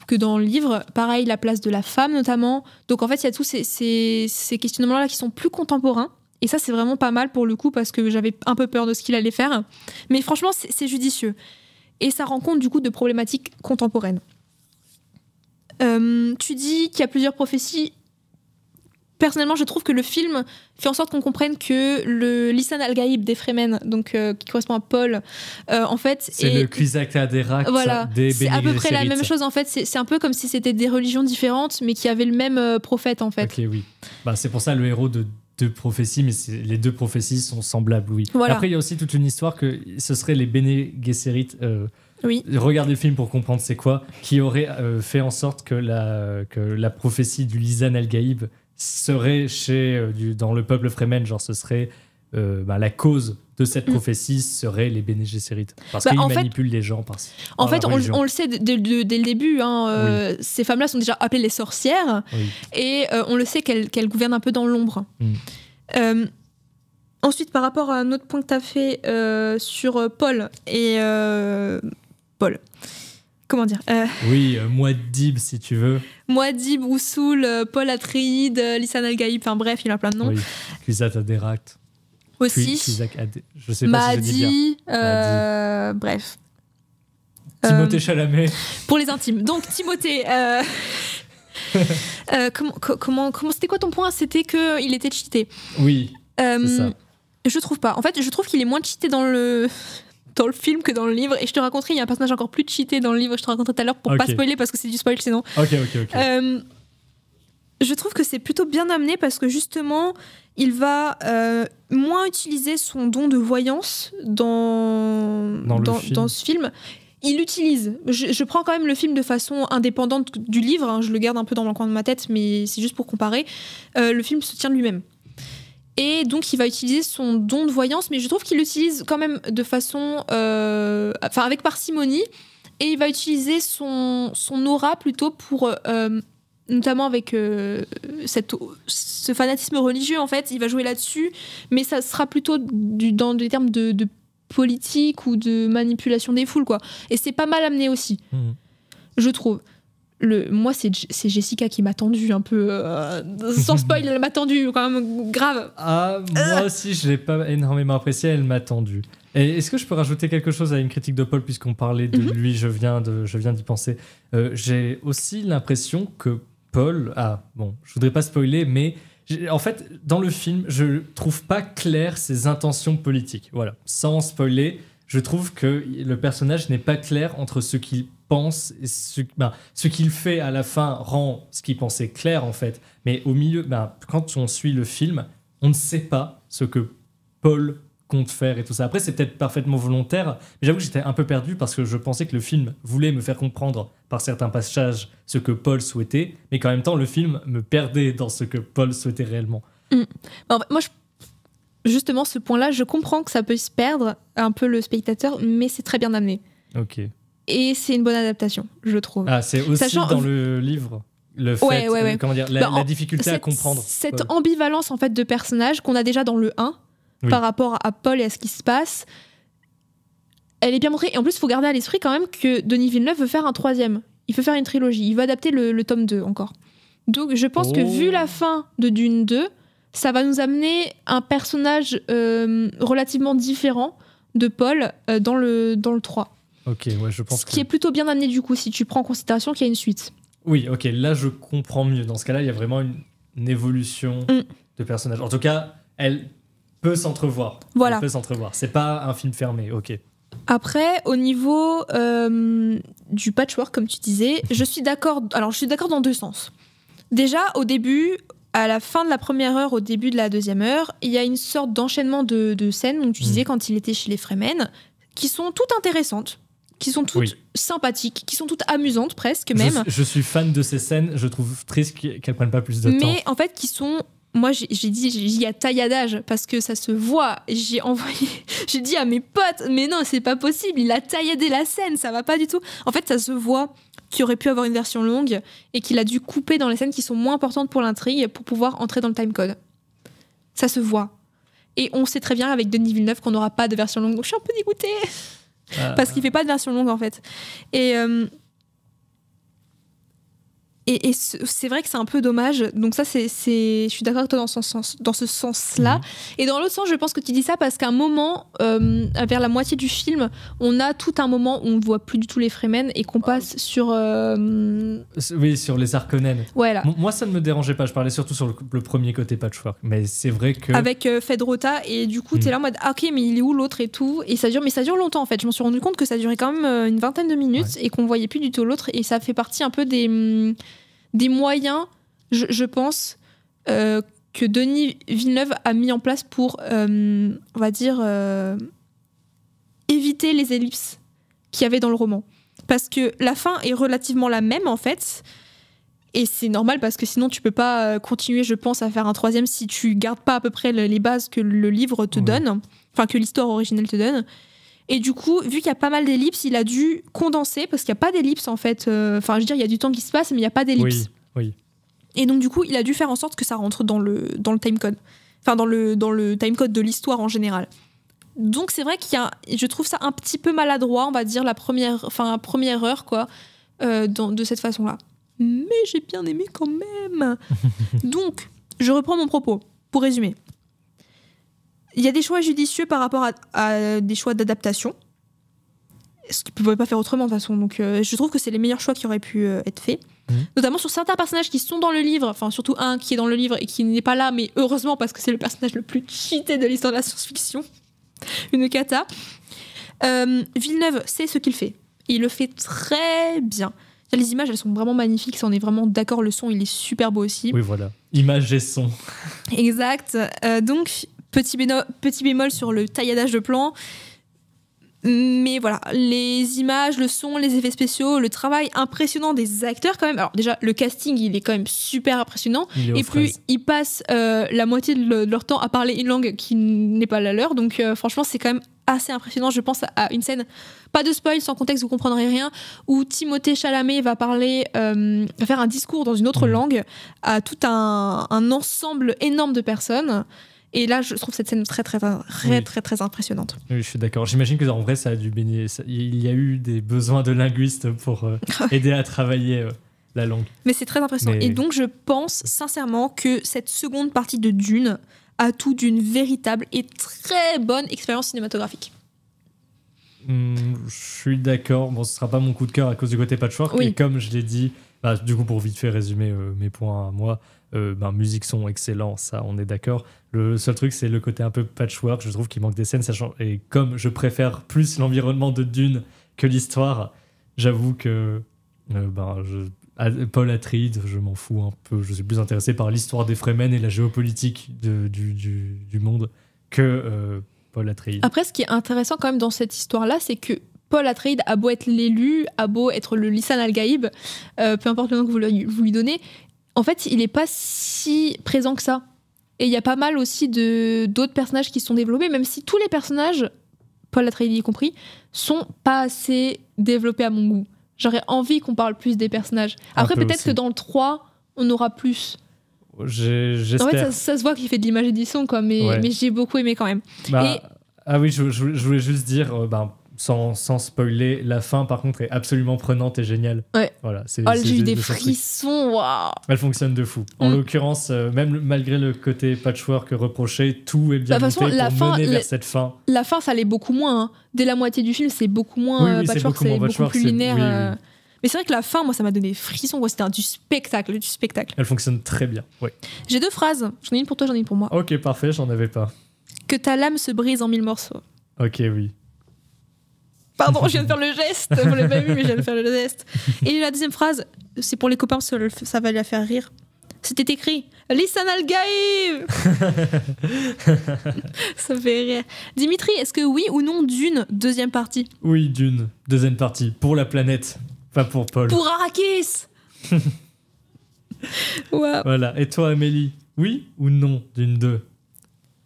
que dans le livre. Pareil, la place de la femme notamment. Donc en fait, il y a tous ces questionnements-là qui sont plus contemporains. Et ça, c'est vraiment pas mal pour le coup parce que j'avais un peu peur de ce qu'il allait faire. Mais franchement, c'est judicieux. Et ça rend compte du coup de problématiques contemporaines. Tu dis qu'il y a plusieurs prophéties. Personnellement, je trouve que le film fait en sorte qu'on comprenne que le Lisan al-Gaïb des Fremen, donc qui correspond à Paul, en fait, c'est le Kwisatz Haderach des Bene Gesserit. C'est à peu près la même chose en fait. C'est un peu comme si c'était des religions différentes, mais qui avaient le même prophète en fait. Ok, oui. C'est pour ça le héros de 2 prophéties, mais les 2 prophéties sont semblables, oui. Voilà. Après, il y a aussi toute une histoire que ce serait les Bene Gesserit. Regardez le film pour comprendre c'est quoi, qui aurait fait en sorte que la prophétie du Lisan al-Gaïb serait dans le peuple Fremen, genre ce serait la cause de cette prophétie serait les Bene Gesserit parce qu'ils manipulent les gens en fait on le sait dès le début ces femmes-là sont déjà appelées les sorcières et on le sait qu'elles gouvernent un peu dans l'ombre. Ensuite par rapport à un autre point que tu as fait sur Paul et Paul comment dire Muad'Dib si tu veux. Muad'Dib, Usul, Paul Atreides, Lisan al-Gaïb, enfin bref, il a plein de noms. Kwisatz Haderach. Aussi. Je sais pas si je dis bien. Bref. Timothée Chalamet. Pour les intimes. Donc Timothée. Comment c'était quoi ton point? C'était qu'il était cheaté. Oui. C'est ça. Je trouve pas. En fait, je trouve qu'il est moins cheaté dans le film que dans le livre, et je te raconterai, il y a un personnage encore plus cheaté dans le livre, je te raconterai tout à l'heure pour pas spoiler parce que c'est du spoil sinon. Ok. Je trouve que c'est plutôt bien amené parce que justement il va moins utiliser son don de voyance dans ce film. il l'utilise. Je prends quand même le film de façon indépendante du livre, hein, je le garde un peu dans le coin de ma tête, mais c'est juste pour comparer. Le film se tient de lui-même. Et donc, il va utiliser son don de voyance, mais je trouve qu'il l'utilise quand même de façon... avec parcimonie. Et il va utiliser son aura plutôt pour... notamment avec ce fanatisme religieux, en fait, il va jouer là-dessus, mais ça sera plutôt dans des termes de politique ou de manipulation des foules, quoi. Et c'est pas mal amené aussi, je trouve. Moi, c'est Jessica qui m'a tendu un peu, sans spoil, elle m'a tendu quand même grave. Moi aussi, je l'ai pas énormément apprécié, elle m'a tendu. Et est-ce que je peux rajouter quelque chose à une critique de Paul, puisqu'on parlait de lui, je viens d'y penser. J'ai aussi l'impression que Paul... je voudrais pas spoiler, mais en fait, dans le film, je trouve pas clair ses intentions politiques. Voilà, sans spoiler, je trouve que le personnage n'est pas clair entre ce qu'il pense et ce qu'il fait à la fin rend ce qu'il pensait clair, en fait. Mais au milieu, quand on suit le film, on ne sait pas ce que Paul compte faire et tout ça. Après, c'est peut-être parfaitement volontaire, mais j'avoue que j'étais un peu perdu parce que je pensais que le film voulait me faire comprendre par certains passages ce que Paul souhaitait, mais qu'en même temps, le film me perdait dans ce que Paul souhaitait réellement. Moi, justement, ce point-là, je comprends que ça peut se perdre un peu le spectateur, mais c'est très bien amené. Ok. Et c'est une bonne adaptation, je trouve. C'est aussi dans le livre le fait, comment dire, la difficulté à comprendre. Cette ambivalence, en fait, de personnages qu'on a déjà dans le 1, par rapport à Paul et à ce qui se passe, elle est bien montrée. Et en plus, il faut garder à l'esprit quand même que Denis Villeneuve veut faire un 3e. Il veut faire une trilogie. Il veut adapter le tome 2 encore. Donc, je pense que vu la fin de Dune 2, ça va nous amener un personnage relativement différent de Paul dans le 3. Ok, je pense qui est plutôt bien amené du coup, si tu prends en considération qu'il y a une suite. Oui, ok, là je comprends mieux. Dans ce cas-là, il y a vraiment une évolution de personnage. En tout cas, elle peut s'entrevoir. Voilà. Elle peut s'entrevoir. C'est pas un film fermé, ok. Après, au niveau du patchwork, comme tu disais, je suis d'accord. Alors, je suis d'accord dans deux sens. Déjà, au début, à la fin de la première heure, au début de la deuxième heure, il y a une sorte d'enchaînement de scènes, donc tu disais quand il était chez les Fremen, qui sont toutes intéressantes, qui sont toutes sympathiques, qui sont toutes amusantes presque même. Je suis fan de ces scènes, je trouve triste qu'elles prennent pas plus de temps. Mais en fait, qui sont... Moi, j'ai dit, il y a tailladage parce que ça se voit. J'ai dit à mes potes, mais non, c'est pas possible, il a tailladé la scène, ça va pas du tout. En fait, ça se voit qu'il aurait pu avoir une version longue et qu'il a dû couper dans les scènes qui sont moins importantes pour l'intrigue pour pouvoir entrer dans le timecode. Ça se voit. Et on sait très bien avec Denis Villeneuve qu'on n'aura pas de version longue, donc je suis un peu dégoûtée. Parce qu'il fait pas de version longue en fait. Et c'est vrai que c'est un peu dommage. Donc ça, je suis d'accord avec toi dans ce sens-là. Et dans l'autre sens, je pense que tu dis ça parce qu'à un moment, vers la moitié du film, on a tout un moment où on ne voit plus du tout les Fremen et qu'on passe sur... Oui, sur les Harkonnen. Voilà. Moi, ça ne me dérangeait pas. Je parlais surtout sur le premier côté patchwork. Mais c'est vrai que... Avec Fedrota, et du coup, t'es là en mode, ok, mais il est où l'autre et tout. Et ça dure longtemps en fait. Je m'en suis rendu compte que ça durait quand même une vingtaine de minutes et qu'on voyait plus du tout l'autre. Et ça fait partie un peu des moyens, je pense, que Denis Villeneuve a mis en place pour, on va dire, éviter les ellipses qu'il y avait dans le roman. Parce que la fin est relativement la même, en fait. Et c'est normal, parce que sinon, tu peux pas continuer, je pense, à faire un 3e si tu gardes pas à peu près les bases que le livre te donne, enfin, que l'histoire originelle te donne. Et du coup, vu qu'il y a pas mal d'ellipses, il a dû condenser, parce qu'il n'y a pas d'ellipses en fait. Enfin, je veux dire, il y a du temps qui se passe, mais il n'y a pas d'ellipses. Oui. Et donc, du coup, il a dû faire en sorte que ça rentre dans le timecode. Enfin, dans le timecode de l'histoire en général. Donc, c'est vrai je trouve ça un petit peu maladroit, on va dire, la première heure, quoi, de cette façon-là. Mais j'ai bien aimé quand même. Donc, je reprends mon propos, pour résumer. Il y a des choix judicieux par rapport à des choix d'adaptation. Ce qu'ils ne pouvaient pas faire autrement, de toute façon. Donc, je trouve que c'est les meilleurs choix qui auraient pu être faits. Notamment sur certains personnages qui sont dans le livre. Enfin, surtout un qui est dans le livre et qui n'est pas là, mais heureusement, parce que c'est le personnage le plus cheaté de l'histoire de la science-fiction. Une cata. Villeneuve sait ce qu'il fait. Et il le fait très bien. Les images, elles sont vraiment magnifiques. Ça, on est vraiment d'accord. Le son, il est super beau aussi. Oui, voilà. Images et son. Exact. Donc... Petit bémol sur le tailladage de plan. Mais voilà, les images, le son, les effets spéciaux, le travail impressionnant des acteurs quand même. Alors déjà, le casting, il est quand même super impressionnant. Et puis, ils passent la moitié de leur temps à parler une langue qui n'est pas la leur. Donc franchement, c'est quand même assez impressionnant. Je pense à une scène, pas de spoil, sans contexte, vous comprendrez rien, où Timothée Chalamet va va faire un discours dans une autre langue à tout un ensemble énorme de personnes. Et là, je trouve cette scène très impressionnante. Oui, je suis d'accord. J'imagine que en vrai, ça a dû baigner. Il y a eu des besoins de linguistes pour aider à travailler la langue. Mais c'est très impressionnant. Et donc, je pense sincèrement que cette seconde partie de Dune a tout d'une véritable et très bonne expérience cinématographique. Je suis d'accord. Bon, ce sera pas mon coup de cœur à cause du côté patchwork. Oui. Et comme je l'ai dit, du coup, pour vite fait résumer mes points à moi, musique, son excellent, ça, on est d'accord. Le seul truc, c'est le côté un peu patchwork. Je trouve qu'il manque des scènes, sachant. Et comme je préfère plus l'environnement de Dune que l'histoire, j'avoue que Paul Atreides, je m'en fous un peu. Je suis plus intéressé par l'histoire des Fremen et la géopolitique du monde que Paul Atreides. Après, ce qui est intéressant quand même dans cette histoire-là, c'est que Paul Atreides a beau être l'élu, a beau être le Lisan al-Gaïb, peu importe le nom que vous lui donnez, en fait, il n'est pas si présent que ça. Et il y a pas mal aussi d'autres personnages qui sont développés, même si tous les personnages, Paul Atreides y compris, sont pas assez développés à mon goût. J'aurais envie qu'on parle plus des personnages. Après, peut-être que dans le 3, on aura plus. J'espère. En fait, ça se voit qu'il fait de l'image et du son, quoi, mais j'ai beaucoup aimé quand même. Ah oui, je voulais juste dire, sans spoiler, la fin, par contre, est absolument prenante et géniale. Ouais. Voilà, j'ai eu des frissons, waouh. Elle fonctionne de fou. En l'occurrence, même malgré le côté patchwork reproché, tout est bien monté pour mener vers cette fin. La fin, ça l'est beaucoup moins. Hein. Dès la moitié du film, c'est beaucoup moins patchwork, c'est beaucoup plus linéaire. Oui. Mais c'est vrai que la fin, moi, ça m'a donné des frissons. C'était du spectacle. Elle fonctionne très bien, oui. J'ai 2 phrases. J'en ai une pour toi, j'en ai une pour moi. Ok, parfait, j'en avais pas. Que ta lame se brise en 1000 morceaux. Ok, oui. Pardon, je viens de faire le geste. Vous l'avez pas vu, mais je viens de faire le geste. Et la deuxième phrase, c'est pour les copains, ça va la faire rire. C'était écrit Lisan al-Gaïb. Ça fait rire. Dimitri, est-ce que oui ou non Dune, deuxième partie? Oui, Dune, deuxième partie. Pour la planète, pas pour Paul. Pour Arrakis. Wow. Voilà. Et toi, Amélie, oui ou non Dune 2?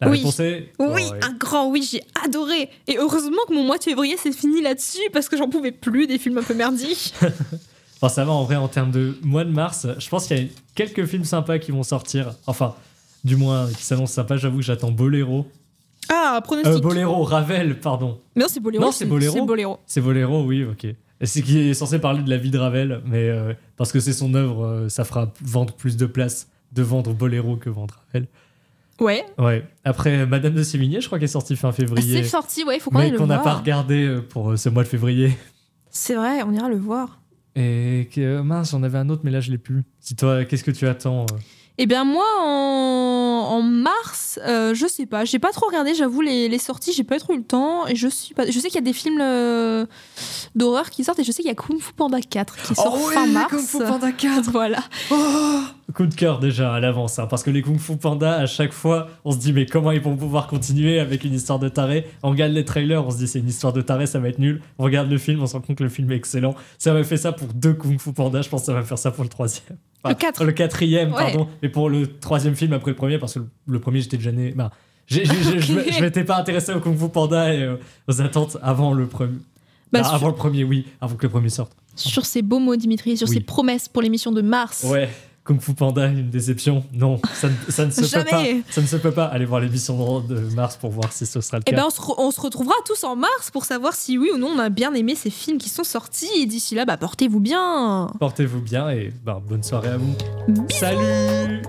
La réponse est... Oui, un grand oui, j'ai adoré. Et heureusement que mon mois de février s'est fini là-dessus parce que j'en pouvais plus des films un peu merdiques. Enfin, ça va en vrai en termes de mois de mars. Je pense qu'il y a quelques films sympas qui vont sortir. Enfin, du moins, qui s'annoncent sympas. J'avoue que j'attends Boléro. Ah, pronostic. Boléro, Ravel, pardon. Mais non, c'est Boléro. Non, c'est Boléro. C'est Boléro. C'est Boléro, oui, ok. Et c'est qui est censé parler de la vie de Ravel, mais parce que c'est son œuvre, ça fera vendre plus de place de vendre Boléro que vendre Ravel. Ouais. Après, Madame de Sévigné, je crois qu'elle est sortie fin février. C'est sorti, ouais, il faut qu'on aille le voir. Mais qu'on n'a pas regardé pour ce mois de février. C'est vrai, on ira le voir. Et mince, j'en avais un autre, mais là je l'ai plus. Si toi, qu'est-ce que tu attends Eh bien moi, en mars, je sais pas, j'ai pas trop regardé, j'avoue, les sorties, j'ai pas trop eu le temps. Et je sais qu'il y a des films d'horreur qui sortent, et je sais qu'il y a Kung Fu Panda 4 qui sort fin mars. Kung Fu Panda 4. Voilà. Oh, coup de cœur déjà à l'avance, hein, parce que les Kung Fu Panda, à chaque fois, on se dit mais comment ils vont pouvoir continuer avec une histoire de taré. On regarde les trailers, on se dit c'est une histoire de taré, ça va être nul. On regarde le film, on se rend compte que le film est excellent. Ça m'a fait ça pour 2 Kung Fu Panda, je pense que ça va faire ça pour le 3e. Enfin, le 4e, pardon. Mais pour le 3e film après le premier, parce que le premier, j'étais déjà né. Je m'étais pas intéressé au Kung Fu Panda et aux attentes avant le premier. Avant le premier, oui, avant que le premier sorte. Sur ces beaux mots, Dimitri, sur ces promesses pour l'émission de mars. Ouais. Kung Fu Panda, une déception? Non, ça ne se peut pas. Ça ne se peut pas. Allez voir l'émission de mars pour voir si ce sera le cas. Eh ben, on se retrouvera tous en mars pour savoir si oui ou non on a bien aimé ces films qui sont sortis. Et d'ici là, portez-vous bien. Portez-vous bien et bonne soirée à vous. Bisous. Salut.